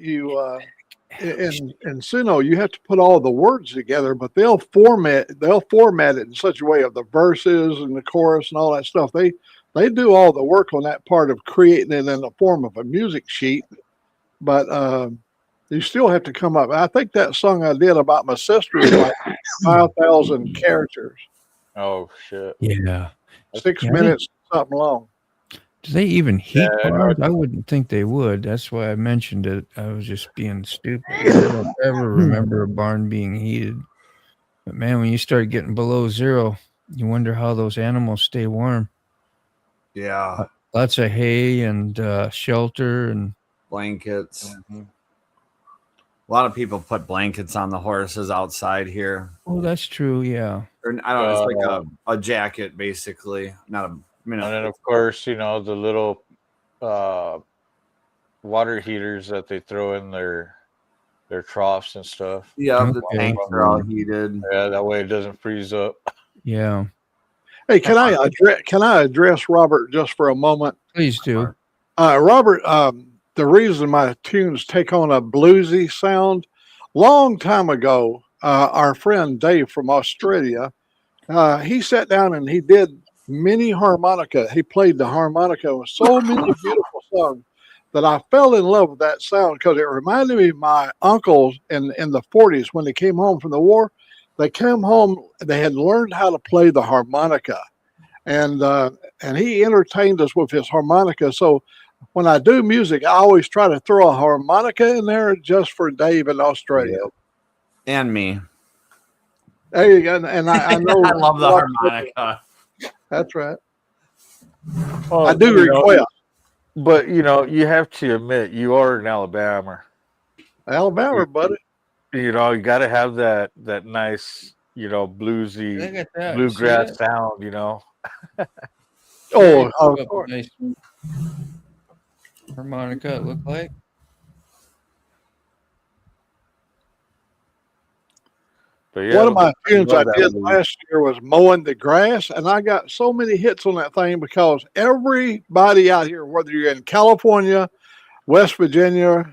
in Suno, you have to put all the words together, but they'll format it in such a way of the verses and the chorus and all that stuff. They do all the work on that part of creating it in the form of a music sheet, but you still have to come up. I think that song I did about my sister is like 5,000 characters, Oh shit! Yeah. 6 Yeah, minutes, something long. do they even heat Yeah, bars? I wouldn't think they would. That's why I mentioned it. I was just being stupid. I don't ever remember a barn being heated. But man, when you start getting below zero, you wonder how those animals stay warm. Yeah. Lots of hay and shelter and Blankets. A lot of people put blankets on the horses outside here. oh, that's true. Yeah. Or, I don't know. It's like a jacket, basically. Not a. I mean, And then of course, you know, the little water heaters that they throw in their troughs and stuff. yeah, the Okay. tanks are all heated. Yeah, that way it doesn't freeze up. Yeah. Hey, can I address Robert just for a moment? Please do. Robert, the reason my tunes take on a bluesy sound, long time ago, our friend Dave from Australia, he sat down and he did mini harmonica. He played the harmonica with so many beautiful songs that I fell in love with that sound because it reminded me of my uncles in the 40s when they came home from the war. They came home, they had learned how to play the harmonica, and he entertained us with his harmonica. So when I do music, I always try to throw a harmonica in there just for Dave in Australia. And me. There you go. And I know I love the harmonica. That's right. Well, I do you know, request but you know, you have to admit you are in Alabama. Alabama, buddy. You know, you got to have that nice, you know, bluesy Look at that. bluegrass See that? sound. You know. Oh, Look of up course. nice harmonica, it looked like. But yeah, One of my tunes I love that did blues. last year was mowing the grass, and I got so many hits on that thing because everybody out here, whether you're in California, West Virginia,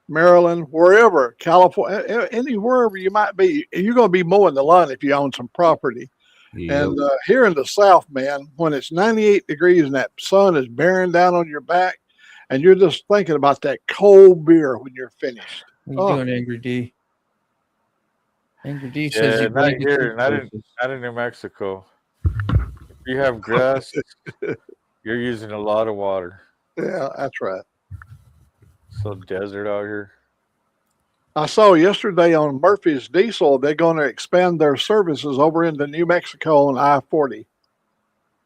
Maryland, wherever, California, anywhere you might be, you're going to be mowing the lawn if you own some property. And here in the South, man, when it's 98 degrees and that sun is bearing down on your back, and you're just thinking about that cold beer when you're finished. What are you doing, Angry D? Angry D says Yeah, you not blanket here, your not horses. in New Mexico. If you have grass, you're using a lot of water. Yeah, that's right. So desert out here. I saw yesterday on Murphy's Diesel, they're going to expand their services over into New Mexico on I-40.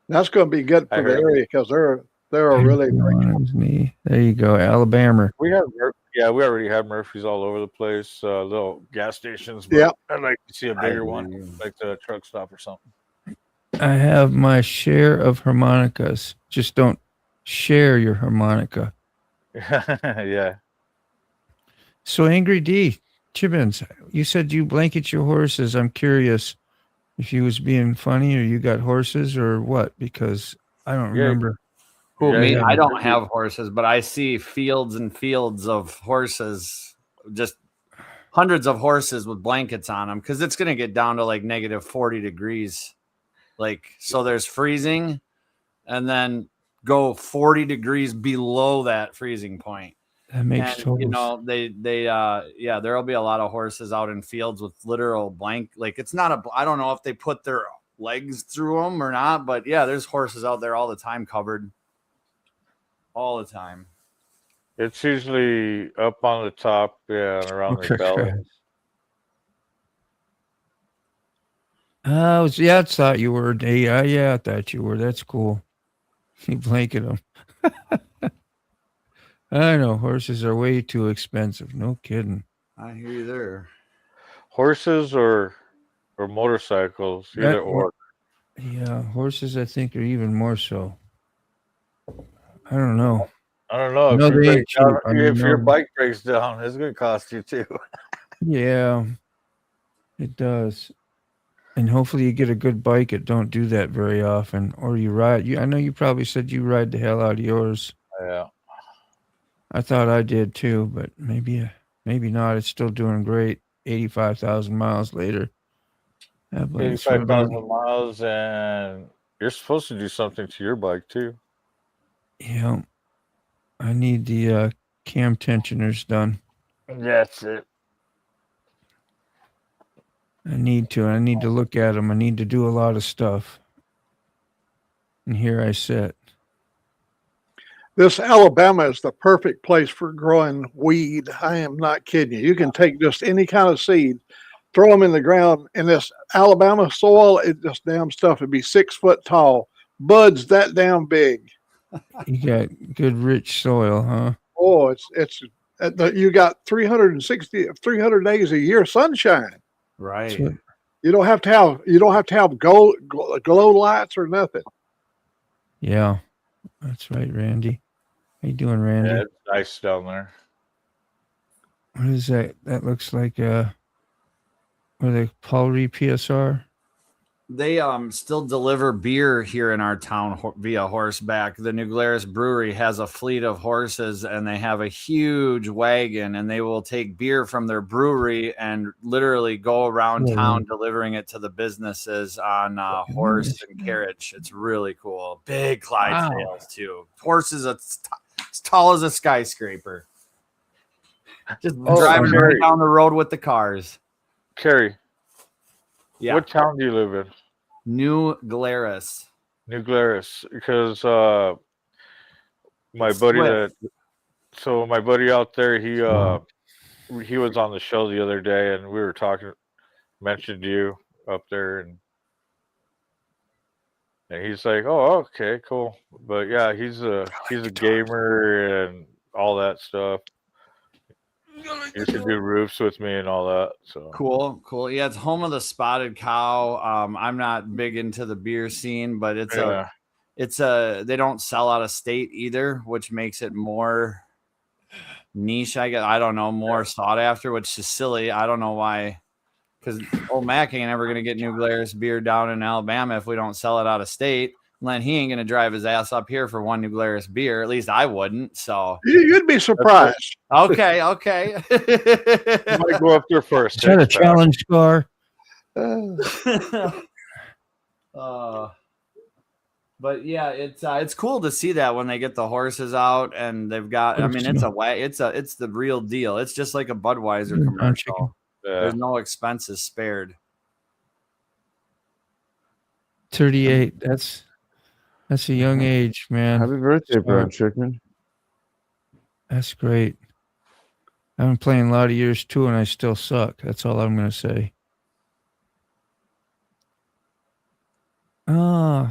That's going to be good I for the heard. area because they're a really great. There you go, Alabama. We have, yeah, we already have Murphys all over the place, little gas stations. But Yep. I'd like to see a bigger one, like the truck stop or something. I have my share of harmonicas. Just don't share your harmonica. Yeah. So, Angry D, Chibbins, you said you blanket your horses. I'm curious if you was being funny or you got horses or what, because I don't Yeah. remember. Who, Yeah, me? yeah. I don't have horses, but I see fields and fields of horses, just hundreds of horses with blankets on them because it's going to get down to like negative 40 degrees. Like, so there's freezing, and then go 40 degrees below that freezing point. That makes And total you know, there'll be a lot of horses out in fields with literal blank. Like it's not I don't know if they put their legs through them or not, but yeah, there's horses out there all the time covered. All the time. It's usually up on the top, yeah, and around their belly. Oh, yeah, I thought you were. Yeah, I thought you were. That's cool. You blanket them. I know horses are way too expensive. No kidding. I hear you there. Horses or motorcycles, either or. Yeah, horses I think are even more so. I don't know. I don't know. No, they ain't cheap. If your bike breaks down, it's going to cost you too. Yeah, it does. And hopefully you get a good bike. It don't do that very often. Or you ride. I know you probably said you ride the hell out of yours. Yeah. I thought I did too, but maybe not. It's still doing great. 85,000 miles later. 85,000 miles, and you're supposed to do something to your bike too. Yeah. I need the cam tensioners done. That's it. I need to look at them. I need to do a lot of stuff. And here I sit. This Alabama is the perfect place for growing weed. I am not kidding you. You can take just any kind of seed, throw them in the ground, and this Alabama soil, this damn stuff would be 6 foot tall. Buds that damn big. You got good rich soil, huh? Oh, it's you got 300 days a year sunshine. Right. You don't have to have glow lights or nothing. Yeah, that's right, Randy. How you doing, Randy? Yeah, it's nice down there. What is that? That looks like where the Paulry PSR. They still deliver beer here in our town via horseback. The New Glarus Brewery has a fleet of horses, and they have a huge wagon, and they will take beer from their brewery and literally go around town delivering it to the businesses on horse and carriage. It's really cool. Big Clydesdales too. Horses as tall as a skyscraper. Just driving right down the road with the cars. Kerry. Yeah. What town do you live in? New Glarus. New Glarus, because my buddy out there, he was on the show the other day, and we were mentioned you up there, and he's like, "Oh, okay, cool." But yeah, he's a gamer and all that stuff. He used to do roofs with me and all that. So cool. Yeah, it's home of the Spotted Cow. I'm not big into the beer scene, but they don't sell out of state either, which makes it more niche. I don't know, more sought after, which is silly. I don't know why, because old Mac ain't ever gonna get New Glarus beer down in Alabama if we don't sell it out of state. Len, he ain't gonna drive his ass up here for one New Glarus beer. At least I wouldn't. So you'd be surprised. Okay. I might go up there first. Is that a challenge scar? But yeah, it's cool to see that when they get the horses out and they've got. I mean, it's the real deal. It's just like a Budweiser commercial. There's no expenses spared. 38. That's a young age, man. Happy birthday, Brown Chicken. That's great. I've been playing a lot of years too, and I still suck. That's all I'm going to say. What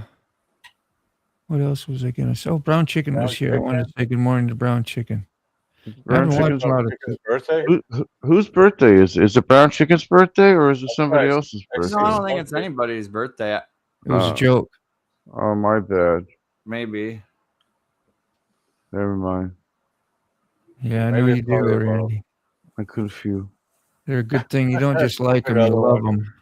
else was I going to say? Oh, Brown Chicken was here. I wanted to say good morning to Brown Chicken. Brown Chicken's birthday? Whose birthday is it? Is it Brown Chicken's birthday, or is it somebody else's birthday? No, I don't think it's anybody's birthday. It was a joke. Oh, my bad. Maybe. Never mind. Yeah, I know you do, Randy. I could feel. They're a good thing. You don't just like them; you love them.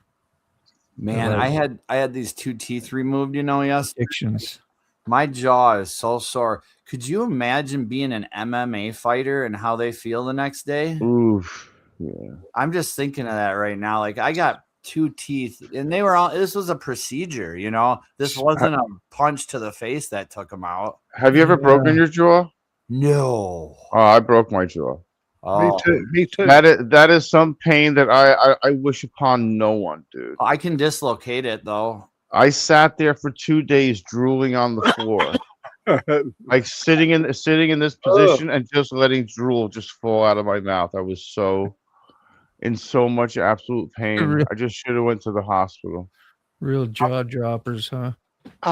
Man, I had these 2 teeth removed. Yes. Addictions. My jaw is so sore. Could you imagine being an MMA fighter and how they feel the next day? Oof. Yeah. I'm just thinking of that right now. Like I got 2 teeth, and they were all. This was a procedure, you know. This wasn't a punch to the face that took them out. Have you ever broken your jaw? No. Oh, I broke my jaw. Oh, Me too. Me too. That is some pain that I wish upon no one, dude. I can dislocate it though. I sat there for 2 days drooling on the floor, like sitting in this position and just letting drool just fall out of my mouth. I was in so much absolute pain. I just should have went to the hospital. Real jaw droppers, huh? I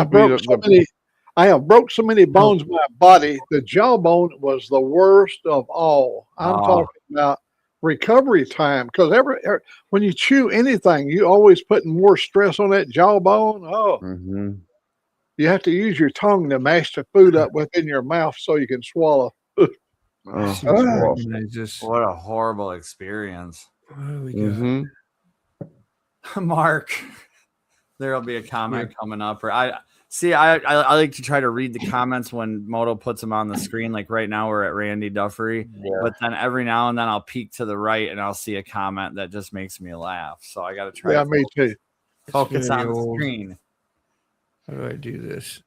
have broke so many bones in my body. The jawbone was the worst of all. I'm talking about recovery time, because when you chew anything, you always putting more stress on that jawbone. You have to use your tongue to mash the food up within your mouth so you can swallow. What a horrible experience. What do we got? Mark, there'll be a comment coming up. Or I like to try to read the comments when Moto puts them on the screen. Like right now, we're at Randy Duffery, but then every now and then I'll peek to the right and I'll see a comment that just makes me laugh. So I got to try. Yeah, me too. Focus on the screen. How do I do this?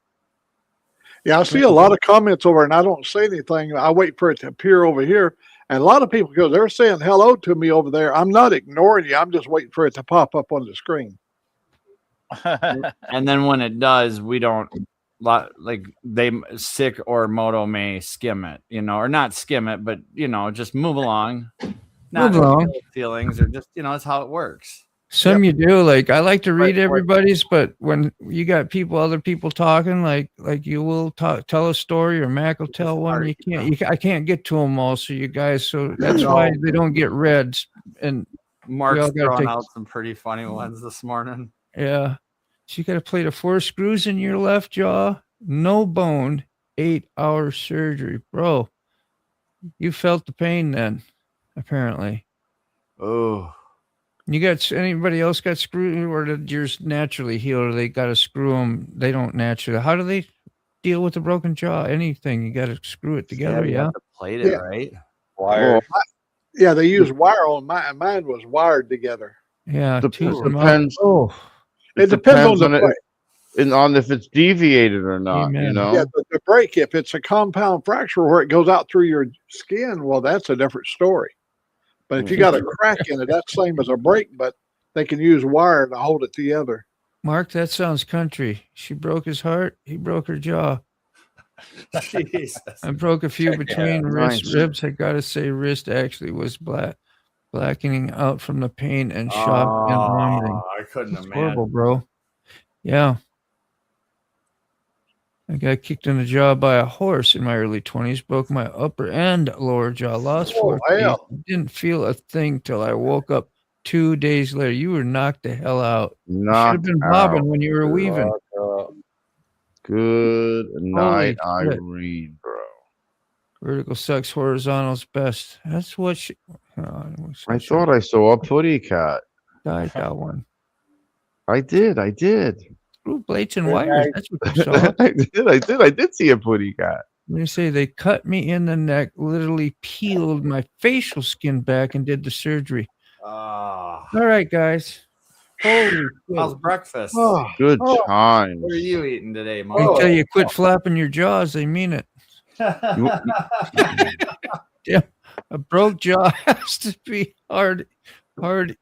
Yeah, I see a lot of comments over, and I don't say anything. I wait for it to appear over here. And a lot of people, because they're saying hello to me over there, I'm not ignoring you. I'm just waiting for it to pop up on the screen. And then when it does, we don't Sick or Moto may skim it, or not skim it, but just move along. Not Move along. Feelings, or just that's how it works. Some you do. Like I like to read everybody's, but when you got other people talking, like you will tell a story, or Mac will tell one. I can't get to them all. So you guys, so that's why they don't get read. And Mark's throwing out some pretty funny ones this morning. Yeah, so you got to play the 4 screws in your left jaw, no bone, 8-hour surgery, bro. You felt the pain then, apparently. Oh. You got anybody else got screwed, or did yours naturally heal, or they got to screw them? They don't naturally. How do they deal with the broken jaw? Anything you got to screw it together. Yeah, plate it right. Wire. Yeah, they use wire on mine. Mine was wired together. Yeah, depends. It depends on the plate. And on if it's deviated or not. Amen. Yeah, the break. If it's a compound fracture where it goes out through your skin, well, that's a different story. But if you got a crack in it, that's same as a break, but they can use wire to hold it together. Mark, that sounds country. She broke his heart. He broke her jaw. Jesus. I broke a few between ribs. I got to say wrist actually was blackening out from the pain and shock and vomiting. I couldn't imagine. Horrible, bro. Yeah. I got kicked in the jaw by a horse in my early 20s, broke my upper and lower jaw, lost 4 teeth. Didn't feel a thing till I woke up 2 days later. You were knocked the hell out. You should have been bobbing when you were weaving. Good night, Irene, bro. Vertical sucks, horizontal's best. That's what she... I thought I saw a putty cat. I got one. I did. Screw plates and wires. That's what you saw. I did see a putty cat. Let me say they cut me in the neck, literally peeled my facial skin back, and did the surgery. All right, guys. Holy how's breakfast? Good times. What are you eating today, Mom? I tell you, quit flapping your jaws. They mean it. Yeah, a broke jaw has to be hard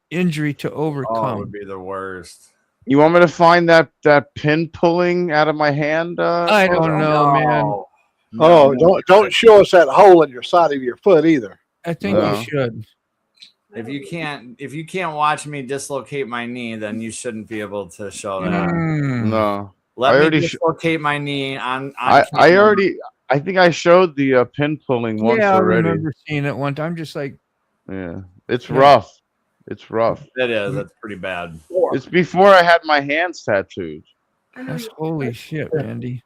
injury to overcome. It would be the worst. You want me to find that pin pulling out of my hand? I don't know, man. Don't show us that hole in your side of your foot either. I think you should. If you can't watch me dislocate my knee, then you shouldn't be able to show that. No. Let me dislocate my knee on I think I showed the pin pulling once already. I remember seeing it one time. Just like, it's rough. It's rough. It is. That's pretty bad. It's before I had my hands tattooed. That's holy shit, Randy.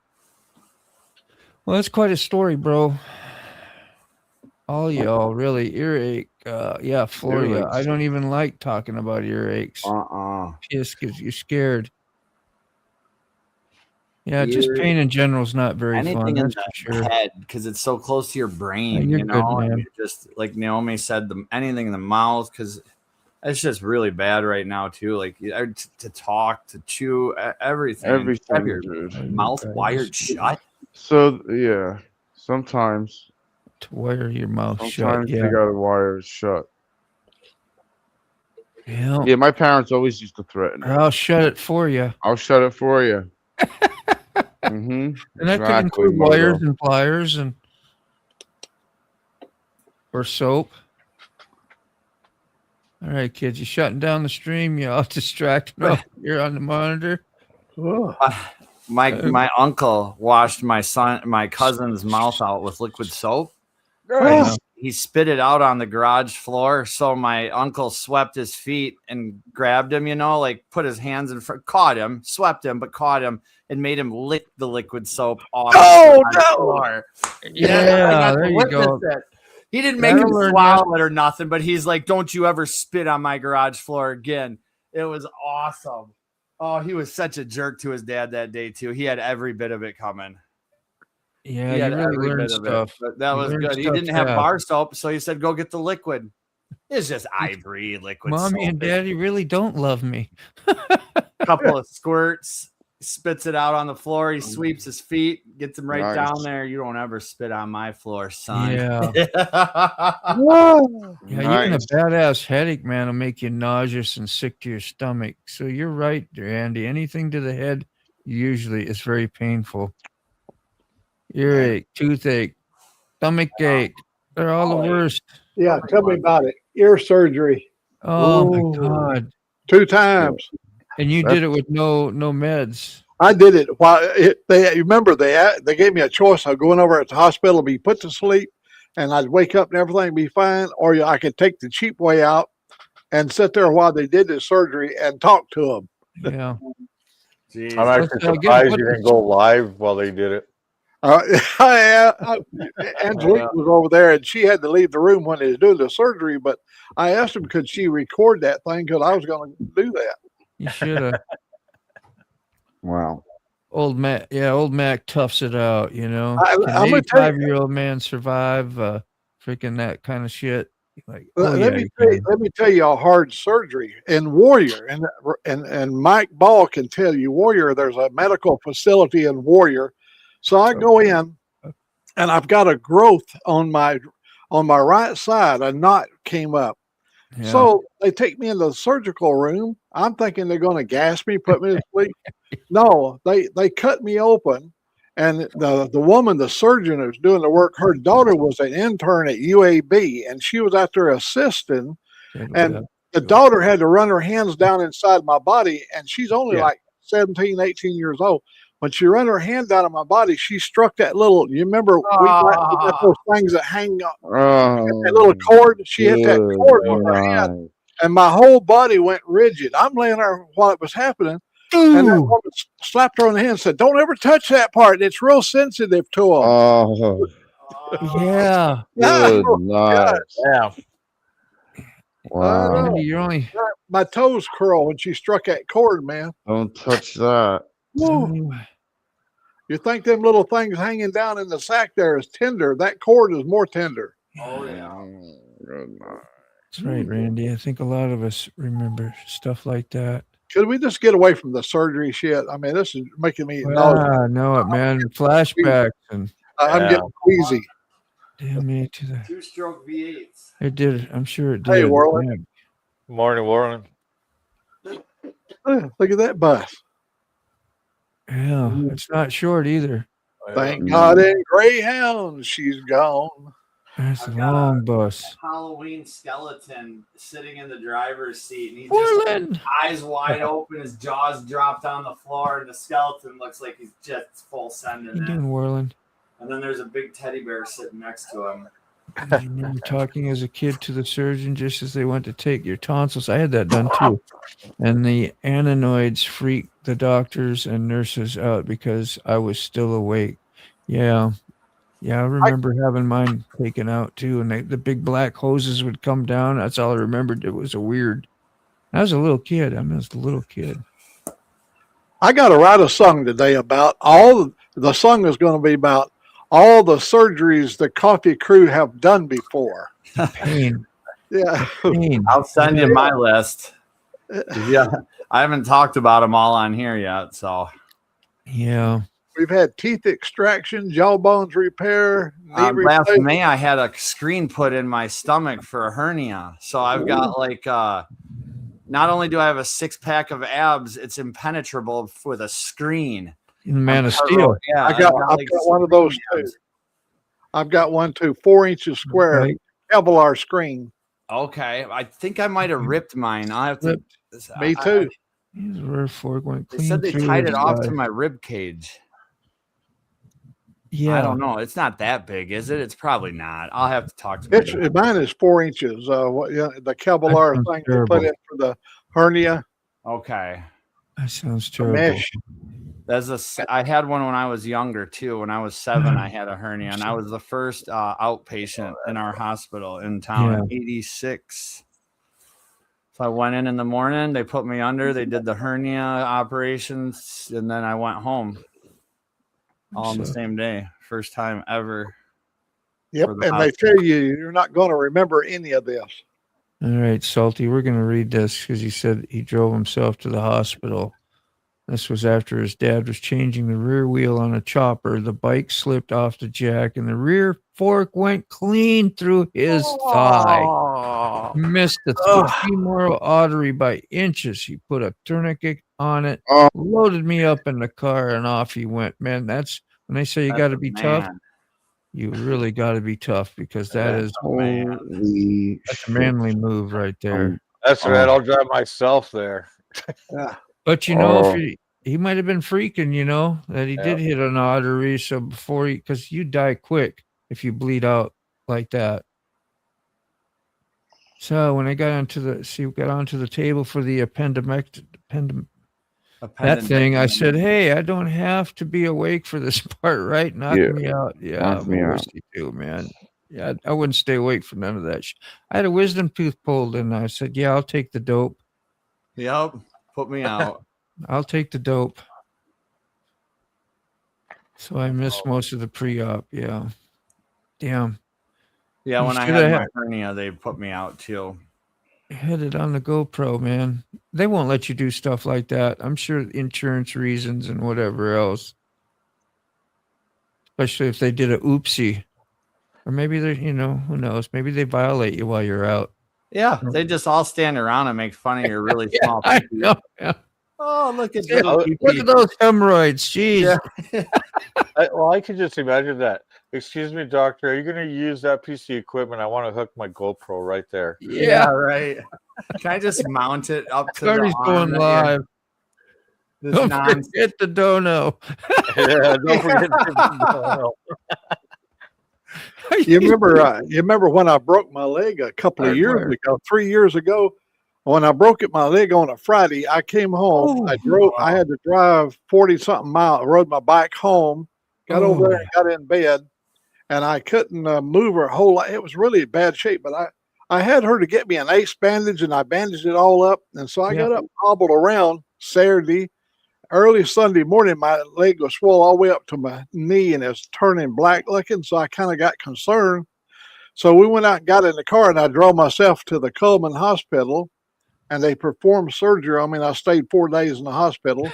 Well, that's quite a story, bro. All y'all really earache. Florida. I don't even like talking about earaches. Pissed because you're scared. Yeah, just pain in general is not very fun. Anything in the head, because it's so close to your brain. You're good, man. Just like Naomi said, anything in the mouth, because It's just really bad right now too. Like to talk, to chew, everything. Everything, Have your dude. mouth wired shut. So yeah, sometimes To wire your mouth shut. sometimes Yeah. you gotta wire it shut. Yeah. Yeah, my parents always used to threaten. Or I'll shut it for you. I'll shut it for you. And that could include Moto. wires and pliers and or soap. All right, kids, you shutting down the stream. You all distracted. Oh, you're on the monitor. My uncle washed my cousin's mouth out with liquid soap. Yeah. He spit it out on the garage floor. So my uncle swept his feet and grabbed him, like put his hands in front, caught him, swept him, but caught him and made him lick the liquid soap off the floor. Yeah, there you go. He didn't make him swallow it or nothing, but he's like, don't you ever spit on my garage floor again. It was awesome. Oh, he was such a jerk to his dad that day, too. He had every bit of it coming. Yeah, he you had really every learned bit of stuff. it. But that was good. He didn't have bar soap, so he said, go get the liquid. It's just ivory liquid Mommy soap. and Daddy really don't love me. Couple of squirts, spits it out on the floor. He sweeps his feet, gets them right down there. You don't ever spit on my floor, son. Yeah. Yeah, even a badass headache, man, will make you nauseous and sick to your stomach. So you're right, Andy. Anything to the head usually is very painful. Earache, toothache, stomach ache. They're all the worst. Yeah, tell me about it. Ear surgery. Oh my God. 2 times. And you did it with no meds. I did it while you remember they gave me a choice of going over at the hospital to be put to sleep and I'd wake up and everything be fine, or I could take the cheap way out and sit there while they did the surgery and talk to them. Yeah. Jeez. I'm actually surprised you didn't go live while they did it. Angelique was over there and she had to leave the room when they was doing the surgery, but I asked him could she record that thing because I was going to do that. You should have. Wow. Old Mac toughs it out, Can an I'm a 85-year-old man survive freaking that kind of shit? Like, let me tell you a hard surgery in Warrior, and Mike Ball can tell you Warrior. There's a medical facility in Warrior, so I go in, and I've got a growth on my right side. A knot came up, so they take me into the surgical room. I'm thinking they're going to gas me, put me to sleep. No, they cut me open. And the woman, the surgeon who's doing the work, her daughter was an intern at UAB, and she was out there assisting. And the daughter had to run her hands down inside my body, and she's only like 17, 18 years old. When she ran her hand down on my body, she struck that little, you remember we got those things that hang on, that little cord? She hit that cord with her hand, and my whole body went rigid. I'm laying there while it was happening. And that woman slapped her on the hand and said, "Don't ever touch that part. It's real sensitive to them." Oh, yeah. Good night. Yeah. Wow. You're only my toes curl when she struck that cord, man. Don't touch that. Woo. You think them little things hanging down in the sack there is tender? That cord is more tender. Oh yeah. Good night. That's right, Randy. I think a lot of us remember stuff like that. Could we just get away from the surgery shit? I mean, this is making me I know it, man. Flashbacks and I'm getting queasy. Damn me to the 2-stroke V8s. It did. I'm sure it did. Hey, Warren. Morning, Warren. Look at that bus. Yeah, it's not short either. Thank God in Greyhound she's gone. That's a long bus. Halloween skeleton sitting in the driver's seat, and he's Warren. just eyes wide open, his jaws dropped on the floor, and the skeleton looks like he's just full sending You it. doing, Warland? And then there's a big teddy bear sitting next to him. I remember talking as a kid to the surgeon just as they went to take your tonsils. I had that done too. And the aneroids freaked the doctors and nurses out because I was still awake. Yeah. Yeah, I remember having mine taken out too. And the big black hoses would come down. That's all I remembered. It was a weird. I was a little kid. I was a little kid. I got to write a song today about the song is going to be about all the surgeries the Cawfee crew have done before. Pain. Yeah. Pain. I'll send you my list. Yeah, I haven't talked about them all on here yet. So Yeah. We've had teeth extraction, jawbones repair, knee last replacement. May, I had a screen put in my stomach for a hernia. So I've got like, not only do I have a 6-pack of abs, it's impenetrable with a screen. Man of Steel. Yeah, I've got like one of those screen too. abs. I've got one too, 4 inches square, Right. Kevlar screen. Okay, I think I might have ripped mine. I'll have to. Me too. His rear fork went They clean said they through tied his it off to side. my rib cage. Yeah. I don't know. It's not that big, is it? It's probably not. I'll have to talk to my Mine is 4 inches. The Kevlar sounds thing they terrible. put in for the hernia, Okay. That sounds the terrible. mesh. I had one when I was younger too. When I was 7, I had a hernia, and I was the first outpatient in our hospital in town in '86. So I went in the morning. They put me under. They did the hernia operations, and then I went home all on the same day. First time ever. Yep, and they tell you you're not going to remember any of this. All right, Salty, we're going to read this because he said he drove himself to the hospital. This was after his dad was changing the rear wheel on a chopper. The bike slipped off the jack, and the rear fork went clean through his thigh. Missed the femoral artery by inches. He put a tourniquet on it, loaded me up in the car, and off he went. Man, that's when they say you got to be tough. You really got to be tough because that's a manly move right there. That's right. I'll drive myself there. Yeah. But if he might have been freaking, that he did hit an artery. So because you die quick if you bleed out like that. So when I got onto the table for the that thing, I said, "Hey, I don't have to be awake for this part, right? Knock me out." Yeah, Knock me out. you do, man. Yeah, I wouldn't stay awake for none of that. I had a wisdom tooth pulled, and I said, "Yeah, I'll take the dope." Yep, put me out. I'll take the dope. So I missed most of the pre-op. Yeah, damn. Yeah, when I had my hernia, they put me out too. Had it on the GoPro, man. They won't let you do stuff like that. I'm sure insurance reasons and whatever else. Especially if they did a oopsie. Or maybe they're, who knows? Maybe they violate you while you're out. Yeah, they just all stand around and make fun of your really small I know. Yeah. Oh, look at look at those hemorrhoids. Jeez. Yeah. I could just imagine that. Excuse me, doctor, are you going to use that piece of equipment? I want to hook my GoPro right there. Yeah, right. Can I just mount it up to Carney's going live. Don't forget the dono. Yeah, don't forget the dono. You remember when I broke my leg a couple of years ago, 3 years ago? When I broke my leg on a Friday, I came home. I had to drive 40-something miles. I rode my bike home, got over there and got in bed, and I couldn't move her a whole lot. It was really bad shape, but I had her to get me an ace bandage, and I bandaged it all up. And so I got up and hobbled around Saturday. Early Sunday morning, my leg was swollen all the way up to my knee, and it's turning black looking, so I kind of got concerned. So we went out and got in the car, and I drove myself to the Coleman Hospital, and they performed surgery on me, and I stayed 4 days in the hospital.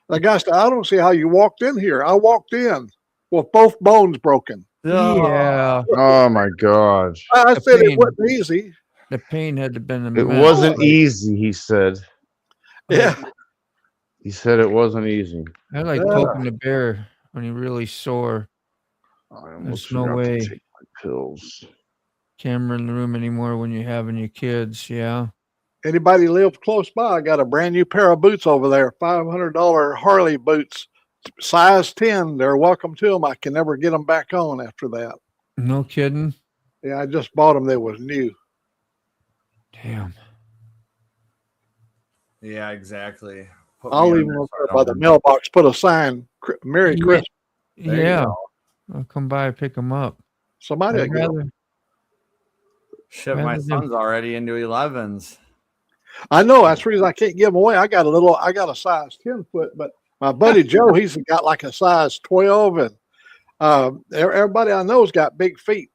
The guy said, "I don't see how you walked in here." I walked in with both bones broken. Yeah. Oh, my gosh. I said it wasn't easy. The pain had to have been It wasn't easy, he said. Yeah. He said it wasn't easy. I like poking the bear when you're really sore. There's no way. To take my pills. Camera in the room anymore when you're having your kids. Yeah. Anybody live close by? I got a brand new pair of boots over there, $500 Harley boots, size 10. They're welcome to them. I can never get them back on after that. No kidding. Yeah, I just bought them. They was new. Damn. Yeah, exactly. I'll leave them by the mailbox. Put a sign, "Merry Christmas." Yeah. I'll come by and pick them up. Somebody ship my son's already into 11s. I know that's the reason I can't give them away. I got a size 10 foot, but my buddy Joe, he's got like a size 12, and everybody I know's got big feet.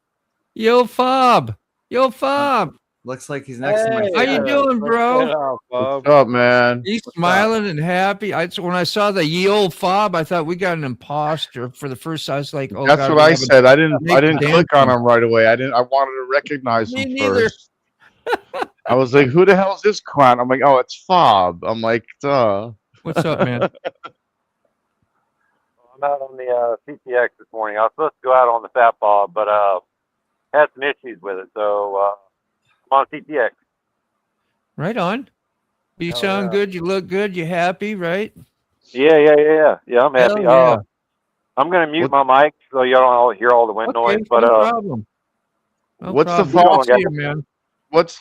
Yo, Fob. Looks like he's next to my. How you doing, bro? What's up, man? He's smiling and happy. When I saw the ye old fob, I thought we got an imposter. For the first, I was like, "Oh, That's God, what we I have a- said. I didn't make the click on damn him right away. I wanted to recognize Me him neither. first. I was like, "Who the hell is this clown?" I'm like, "Oh, it's Fob." I'm like, "Duh." What's up, man? I'm out on the CTX this morning. I was supposed to go out on the Fat Bob, but had some issues with it, so I'm on CTX. Right on. You Hell sound yeah. good. You look good. You happy, right? Yeah. I'm happy. Hell yeah. I'm gonna mute my mic so y'all don't hear all the wind noise. But no problem. No What's problem. the Fob? Good to see you, man. What's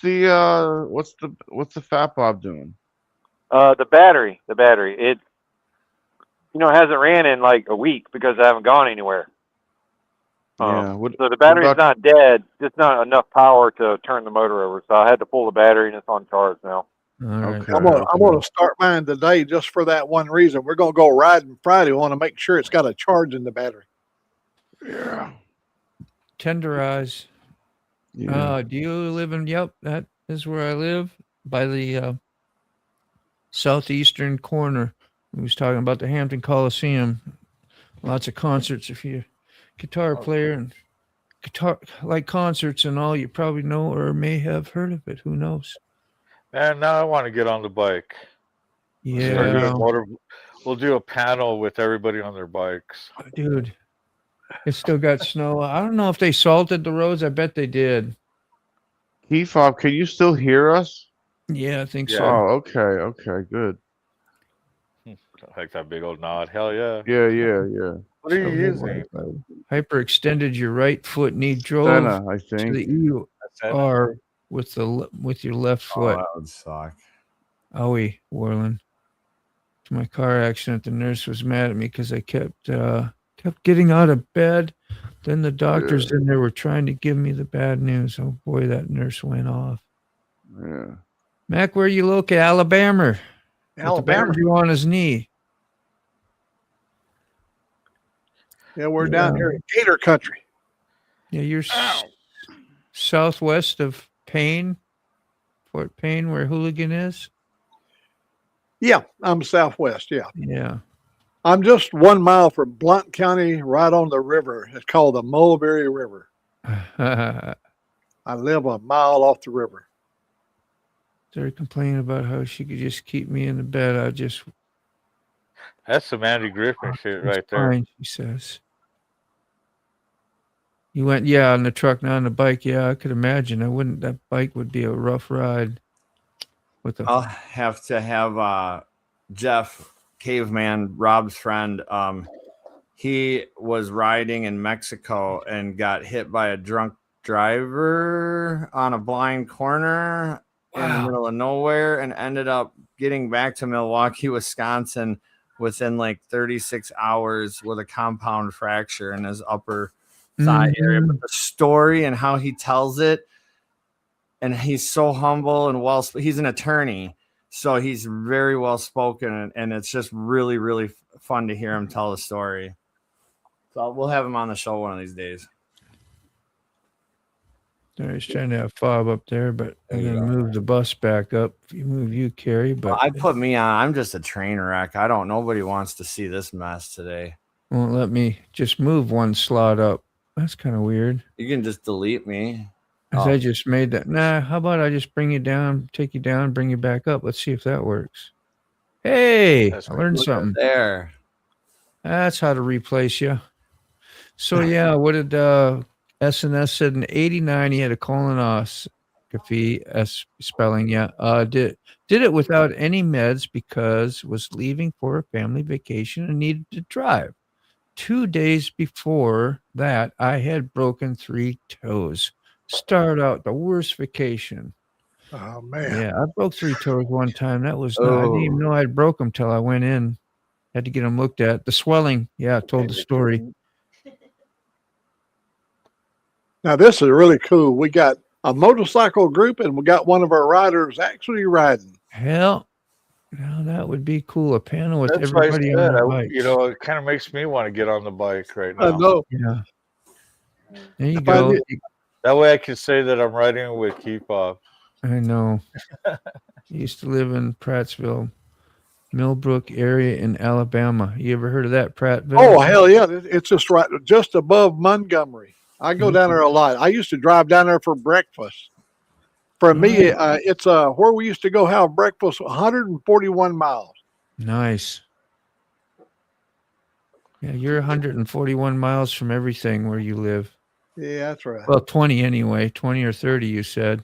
the Fat Bob doing? the battery. It hasn't ran in like a week because I haven't gone anywhere. Yeah. So the battery's about- not dead, just not enough power to turn the motor over. So I had to pull the battery and it's on charge now. All right. Okay. I'm gonna start mine today just for that one reason. We're gonna go riding Friday. We want to make sure it's got a charge in the battery. Yeah. Tenderize. Yeah. Do you live in? Yep, that is where I live, by the southeastern corner. We was talking about the Hampton Coliseum. Lots of concerts. If you're a guitar player and guitar like concerts and all, you probably know or may have heard of it. Who knows? And now I want to get on the bike. Yeah, We'll do a panel with everybody on their bikes. dude. It's still got snow. I don't know if they salted the roads. I bet they did. Fob, can you still hear us? Yeah, I think Yeah. so. Oh, okay. Okay. Good. Like that big old nod. Hell yeah. Yeah. What are you using? Hyperextended your right foot knee drove Senna, I to think. the ER with your left foot. Oh, that would suck. Owie, Warland. To my car accident, the nurse was mad at me because I kept getting out of bed. Then the doctors in there were trying to give me the bad news. Oh boy, that nurse went off. Yeah. Mac, where you look? Alabama. With Alabama. the Banjo on his knee. Yeah, we're down here in Gator Country. Yeah, you're southwest of Payne, Fort Payne, where Hooligan is. Yeah, I'm southwest. Yeah, Yeah. I'm just 1 mile from Blount County, right on the river. It's called the Mulberry River. I live a mile off the river. They're complaining about how she could just keep me in the bed. That's some Andy Griffin shit It's right there. fine, she says. You went, on the truck, not on the bike. Yeah, I could imagine. That bike would be a rough ride. I'll have to have Jeff, Caveman, Rob's friend. He was riding in Mexico and got hit by a drunk driver on a blind corner in the middle of nowhere and ended up getting back to Milwaukee, Wisconsin within like 36 hours with a compound fracture in his upper thigh area. But the story and how he tells it, and he's so humble and he's an attorney, so he's very well spoken, and it's just really, really fun to hear him tell the story. So we'll have him on the show one of these days. He's trying to have Fob up there, but I'm going to move the bus back up. If you move you, Carrie. But Well, I put me on. I'm just a train wreck. Nobody wants to see this mess today. won't let me just move one slot up. That's kind of weird. You can just delete me. Because I just made that. Nah, how about I just bring you down, take you down, bring you back up? Let's see if that works. Hey, I learned something. There. That's how to replace you. So, yeah, what did S&S said in 89? He had a colonoscopy, S spelling, did it without any meds because was leaving for a family vacation and needed to drive. 2 days before that, I had broken 3 toes. Start out the worst vacation. Oh man. Yeah, I broke 3 toes one time. That was I didn't even know I'd broke them till I went in. Had to get them looked at. The swelling, told the story. Now this is really cool. We got a motorcycle group and we got one of our riders actually riding. Hell, now that would be cool. A panel with That's what I everybody said. on the bike. It kind of makes me want to get on the bike right now. I know. Yeah. There you If I go. did- That way I can say that I'm riding with Keep Up. I know. I used to live in Prattsville, Millbrook area in Alabama. You ever heard of that, Prattville? Oh, hell yeah. It's just above Montgomery. I go down there a lot. I used to drive down there for breakfast. For me, it's where we used to go have breakfast, 141 miles. Nice. Yeah, you're 141 miles from everything where you live. Yeah, that's right. Well, 20 anyway. 20 or 30, you said.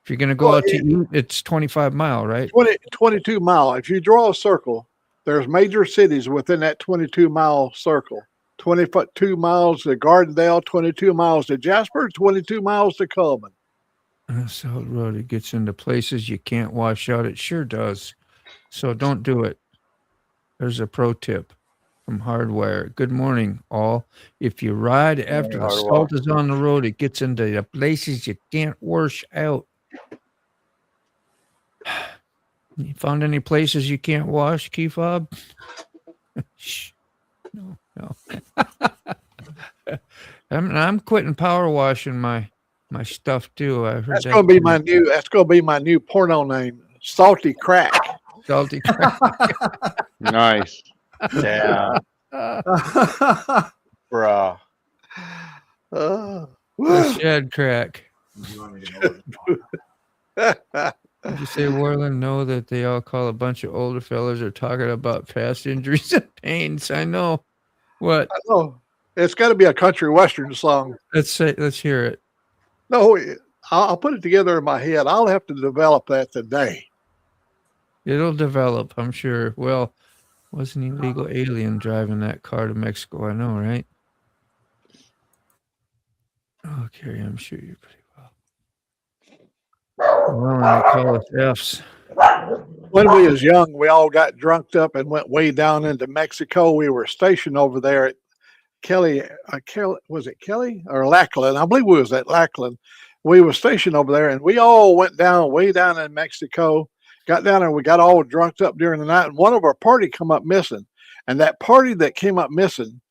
If you're going to go out to eat, it's 25 mile, right? 22 mile. If you draw a circle, there's major cities within that 22-mile circle. 22 miles to Gardendale, 22 miles to Jasper, 22 miles to Coleman. That's how road it gets into places you can't wash out. It sure does. So don't do it. There's a pro tip from Hardwire. Good morning, all. If you ride after the salt is on the road, it gets into the places you can't wash out. You found any places you can't wash, Key Fob? Shh. No. I'm quitting power washing my stuff too. I heard that's gonna be my new porno name, Salty Crack. Salty Crack. Nice. Damn. Bruh. Shed Crack. Did you say, Warland? No, that they all call a bunch of older fellas are talking about past injuries and pains. I know. What? I know. It's got to be a country western song. Let's hear it. No, I'll put it together in my head. I'll have to develop that today. It'll develop, I'm sure. Well, was an illegal alien driving that car to Mexico. I know, right? Okay, I'm sure you're pretty well. Well, and they call us F's. When we was young, we all got drunked up and went way down into Mexico. We were stationed over there at Kelly, was it Kelly or Lackland? I believe we was at Lackland. We were stationed over there, and we all went down way down in Mexico. Got down there, we got all drunked up during the night, and one of our party come up missing. And that party that came up missing,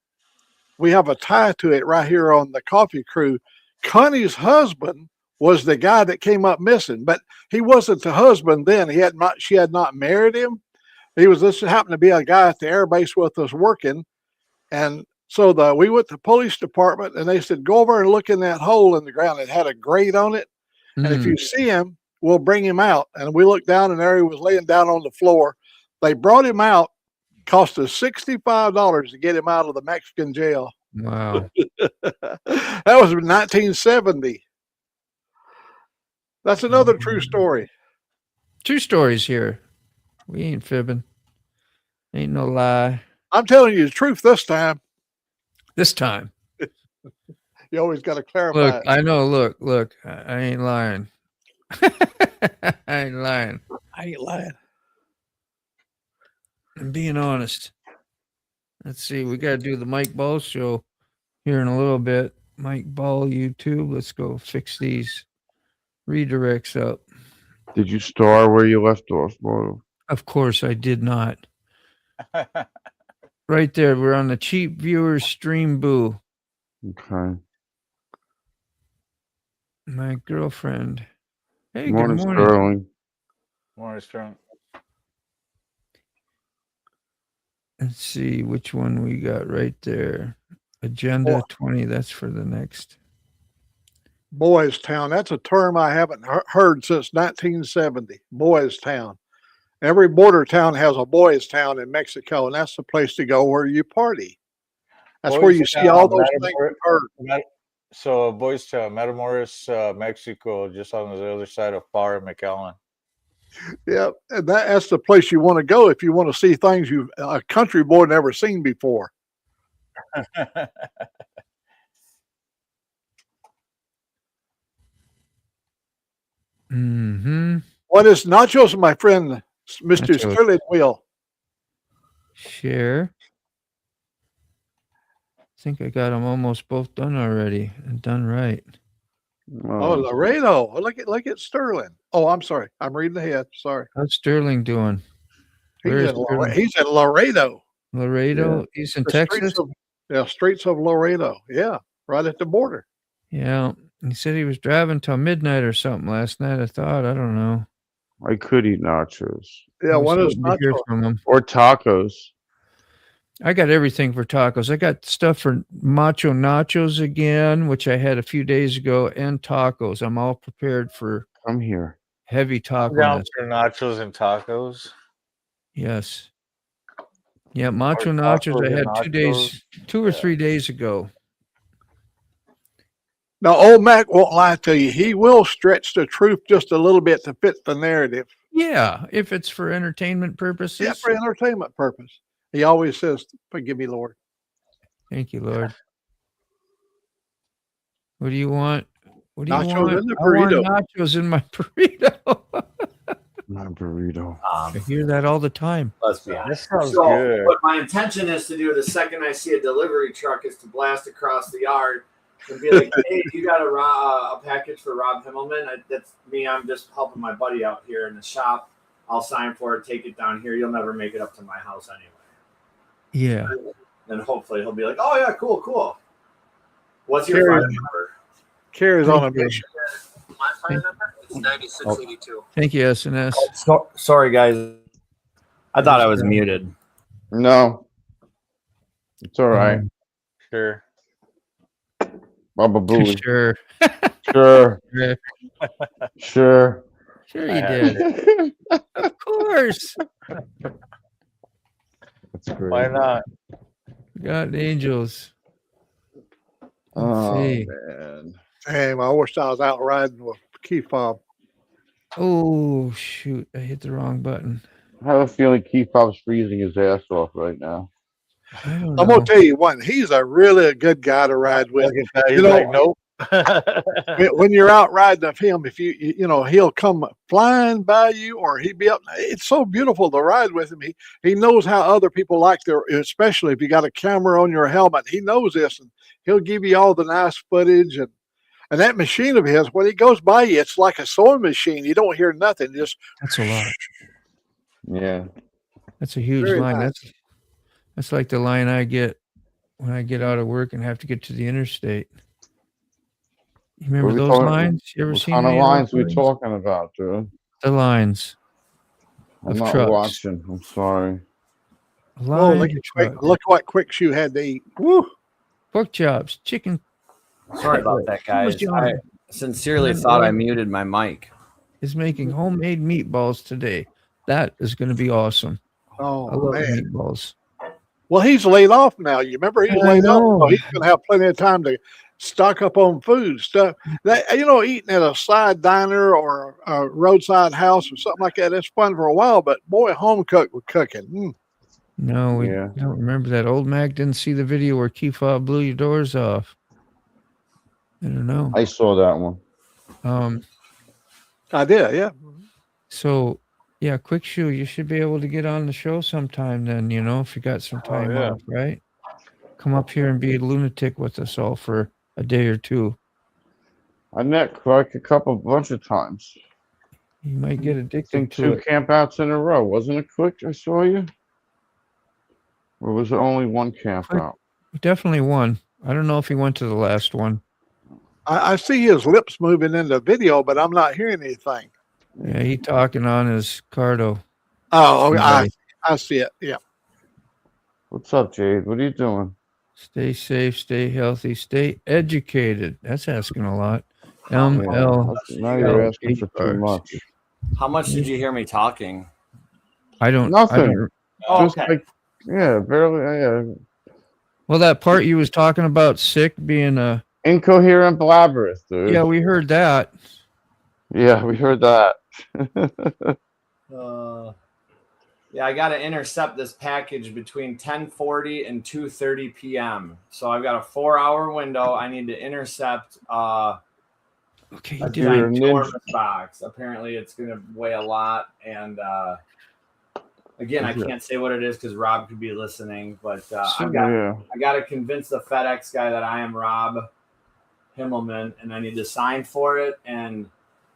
we have a tie to it right here on the Cawfee crew. Connie's husband was the guy that came up missing, but he wasn't the husband then. She had not married him. This happened to be a guy at the air base with us working. And so we went to the police department, and they said, go over and look in that hole in the ground. It had a grate on it. And if you see him, we'll bring him out. And we looked down, and there he was laying down on the floor. They brought him out. Cost us $65 to get him out of the Mexican jail. Wow. That was in 1970. That's another true story. True stories here. We ain't fibbing. Ain't no lie. I'm telling you the truth this time. This time. You always got to clarify. Look, I know. Look. I ain't lying. I ain't lying. I'm being honest. Let's see. We got to do the Mike Ball show here in a little bit. Mike Ball YouTube. Let's go fix these redirects up. Did you star where you left off, Moto? Of course, I did not. Right there. We're on the Cheap Viewers Stream Boo. Okay. My girlfriend. Hey, Morning, good morning. Sterling. Morning, Strong. Let's see which one we got right there. Agenda 20. That's for the next. Boys Town. That's a term I haven't heard since 1970. Boys Town. Every border town has a boys town in Mexico, and that's the place to go where you party. That's where you see all those things you've heard. So, Boys Town, Matamoros, Mexico, just on the other side of Far and McAllen. Yeah, and that's the place you want to go if you want to see things a country boy never seen before. Mm-hmm. What is nachos, my friend, Mr. Nachos. Sterling Wheel? Share. I think I got them almost both done already and done right. Oh, Laredo. Look at Sterling. Oh, I'm sorry. I'm reading ahead. Sorry. How's Sterling doing? He's in Laredo. Laredo? Yeah. He's in Texas? Streets of Laredo. Yeah, right at the border. Yeah. He said he was driving till midnight or something last night. I thought. I don't know. I could eat nachos Yeah, I was one is hoping to hear nacho. from him. or tacos. I got everything for tacos. I got stuff for macho nachos again, which I had a few days ago, and tacos. I'm all prepared for Come here. heavy I'm down taco. for nachos and tacos. Yes. Yeah, macho Or nachos tacos I and had 2 or 3 days ago. Now, old Mac won't lie to you. He will stretch the truth just a little bit to fit the narrative. Yeah, if it's for entertainment purposes. Yeah, for entertainment purpose. He always says, "Forgive me, Lord." Thank you, Lord. What do you want? What do you Nachos want? in the I want burrito. nachos in my burrito. My burrito. I hear that all the time. Let's be That honest. sounds So, good. what my intention is to do the second I see a delivery truck is to blast across the yard and be like, "Hey, you got a package for Rob Himmelman?" That's me. I'm just helping my buddy out here in the shop. I'll sign for it, take it down here. You'll never make it up to my house anyway. Yeah. Then hopefully he'll be like, "Oh yeah, cool. What's your Carry- phone number?" Carries on a Thank you. mission. My phone number is 9682. Thank you, SNS. Sorry, guys. I thought I was muted. No. It's all right. Sure. Baba Booey. Sure. Sure. Yeah. Sure. Sure you did. Of course. That's great. Why not? God angels. Oh, see. man. Damn, I wish I was out riding with key fob. Oh shoot. I hit the wrong button. I have a feeling Keith Pop's freezing his ass off right now. I don't I'm know. gonna tell you one. He's a really good guy to ride with. Look at that. He's You know, like, nope. When you're out riding with him, if you know, he'll come flying by you, or he'd be up. It's so beautiful to ride with him. He knows how other people like their, especially if you got a camera on your helmet. He knows this, and he'll give you all the nice footage. And that machine of his, when he goes by you, it's like a sewing machine. You don't hear nothing. Just That's a lot. Yeah. That's a huge Very line. nice. That's like the line I get when I get out of work and have to get to the interstate. You remember What we those talking- lines? You ever What seen kind of any lines those we talking about, dude? The lines. I'm Of not trucks. watching. I'm sorry. whoa, Lines look what quick shoe had to eat. Woo! pork chops, chicken. Sorry about that, guys. I sincerely thought I muted my mic. Is making homemade meatballs today. That is going to be awesome. I Oh love man. meatballs. Well, he's laid off now. You remember he's I laid off, know. so he's gonna have plenty of time to stock up on food stuff. That eating at a side diner or a roadside house or something like that, it's fun for a while. But boy, home cooked with cooking. No, we Yeah. don't remember that. Old Mac didn't see the video where Keyfob blew your doors off. I don't know. I saw that one. I did, yeah. So yeah, Quick Shoe, you should be able to get on the show sometime then, if you got some time yeah. off, right? Come up here and be a lunatic with us all for a day or two. I met Clark a bunch of times. You might get I addicted think to 2 it. campouts in a row. Wasn't it quick? I saw you. Or was it only one camp out? Definitely one. I don't know if he went to the last one. I see his lips moving in the video, but I'm not hearing anything. Yeah, he talking on his Cardo. Oh, Somebody. I see it. Yeah. What's up, Jade? What are you doing? Stay safe, stay healthy, stay educated. That's asking a lot. Yeah, ML. now you're asking for too much. How much did you hear me talking? I don't. Nothing. Oh, Just okay. like, yeah, barely. Yeah. Well, that part you was talking about sick being a. Incoherent blabbereth, dude. Yeah, we heard that. Yeah, we heard that. Yeah, I got to intercept this package between 10:40 and 2:30 p.m. So I've got a 4-hour window. I need to intercept Okay, a you did. You're a ninja. ginormous box. Apparently, it's going to weigh a lot. And again, I can't say what it is because Rob could be listening. But I got to convince the FedEx guy that I am Rob Himmelman, and I need to sign for it and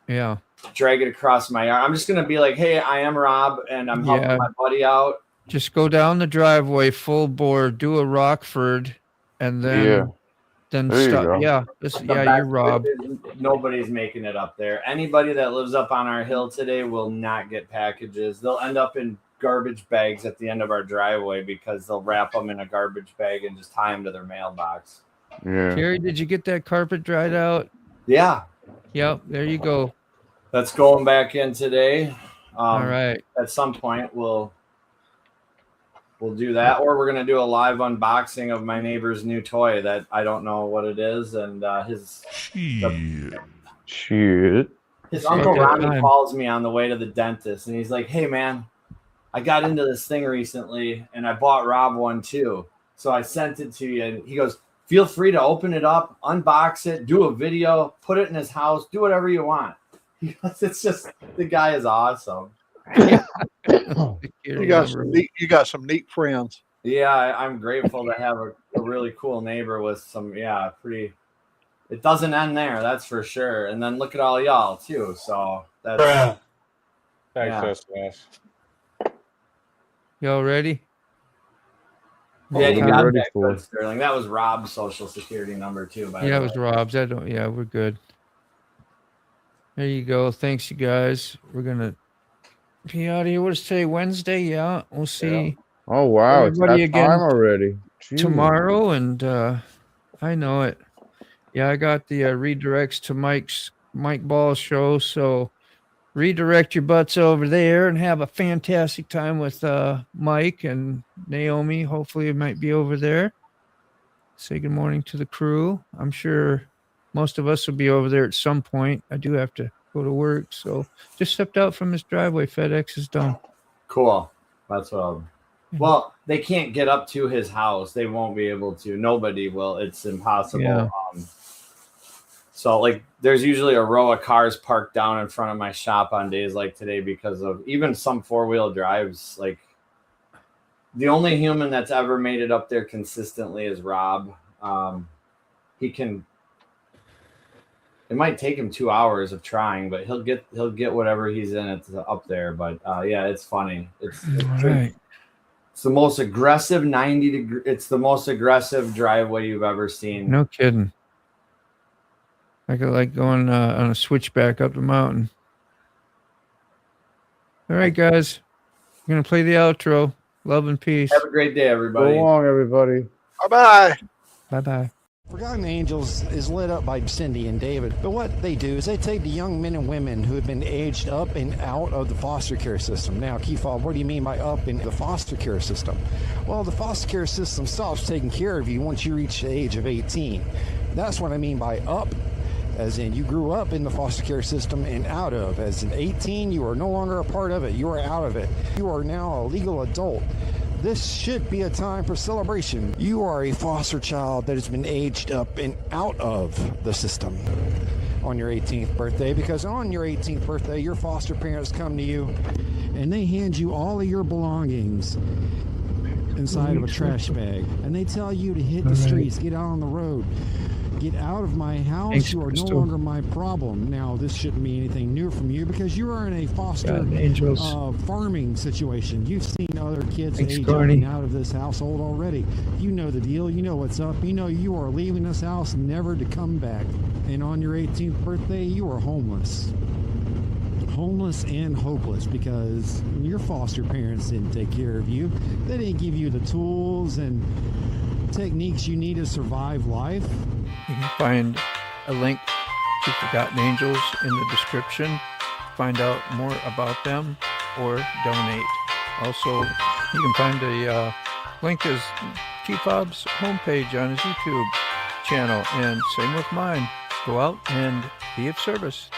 Yeah. drag it across my yard. I'm just going to be like, hey, I am Rob, and I'm helping Yeah. my buddy out. Just go down the driveway full bore, do a Rockford, and then then There you stop. go. Yeah, you're Rob. Nobody's making it up there. Anybody that lives up on our hill today will not get packages. They'll end up in garbage bags at the end of our driveway because they'll wrap them in a garbage bag and just tie them to their mailbox. Yeah. Jerry, did you get that carpet dried out? Yeah. Yep, there you go. That's going back in today. All right. At some point, we'll do that, or we're gonna do a live unboxing of my neighbor's new toy that I don't know what it is, and his uncle Ronnie calls me on the way to the dentist, and he's like, "Hey man, I got into this thing recently, and I bought Rob one too, so I sent it to you." And he goes, "Feel free to open it up, unbox it, do a video, put it in his house, do whatever you want." It's just, the guy is awesome. You got some neat friends. Yeah, I'm grateful to have a really cool neighbor with some, pretty. It doesn't end there, that's for sure. And then look at all y'all too. So that's Thanks, nice. Y'all ready? Yeah, you got that good, Sterling. That was Rob's social security number too. By the way. It was Rob's. We're good. There you go. Thanks, you guys. We're gonna be out of here. What is today? Wednesday? Yeah, we'll see. Yeah. Oh wow, everybody it's that time already. Jeez. Tomorrow, and I know it. Yeah, I got the redirects to Mike Ball's show. So redirect your butts over there and have a fantastic time with Mike and Naomi. Hopefully, it might be over there. Say good morning to the crew. I'm sure most of us will be over there at some point. I do have to go to work, so just stepped out from his driveway. FedEx is done. Cool. That's what well, they can't get up to his house. They won't be able to. Nobody will. It's impossible. Yeah. So, like, there's usually a row of cars parked down in front of my shop on days like today because of even some four-wheel drives. Like, the only human that's ever made it up there consistently is Rob. He can. It might take him 2 hours of trying, but he'll get whatever he's in up there. But it's funny. It's right. It's the most aggressive 90-degree. It's the most aggressive driveway you've ever seen. No kidding. I could like going on a switchback up the mountain. All right, guys. I'm gonna play the outro. Love and peace. Have a great day, everybody. So long, everybody. Bye-bye. Bye-bye. Forgotten Angels is lit up by Cindy and David, but what they do is they take the young men and women who have been aged up and out of the foster care system. Now, Keefaw, what do you mean by up in the foster care system? Well, the foster care system stops taking care of you once you reach the age of 18. That's what I mean by up, as in you grew up in the foster care system and out of. As in 18, you are no longer a part of it. You are out of it. You are now a legal adult. This should be a time for celebration. You are a foster child that has been aged up and out of the system on your 18th birthday, because on your 18th birthday, your foster parents come to you and they hand you all of your belongings inside of a trash bag. And they tell you to hit the streets, get out on the road. Get out of my house. Thanks, you are Crystal. no longer my problem. Now, this shouldn't be anything new from you because you are in a foster farming situation. You've seen other kids age up and out of this household already. You know the deal. You know what's up. You know you are leaving this house never to come back. And on your 18th birthday, you are homeless. Homeless and hopeless because your foster parents didn't take care of you. They didn't give you the tools and techniques you need to survive life. You can find a link to Forgotten Angels in the description. Find out more about them or donate. Also, you can find a link to T-Fob's homepage on his YouTube channel. And same with mine. Go out and be of service.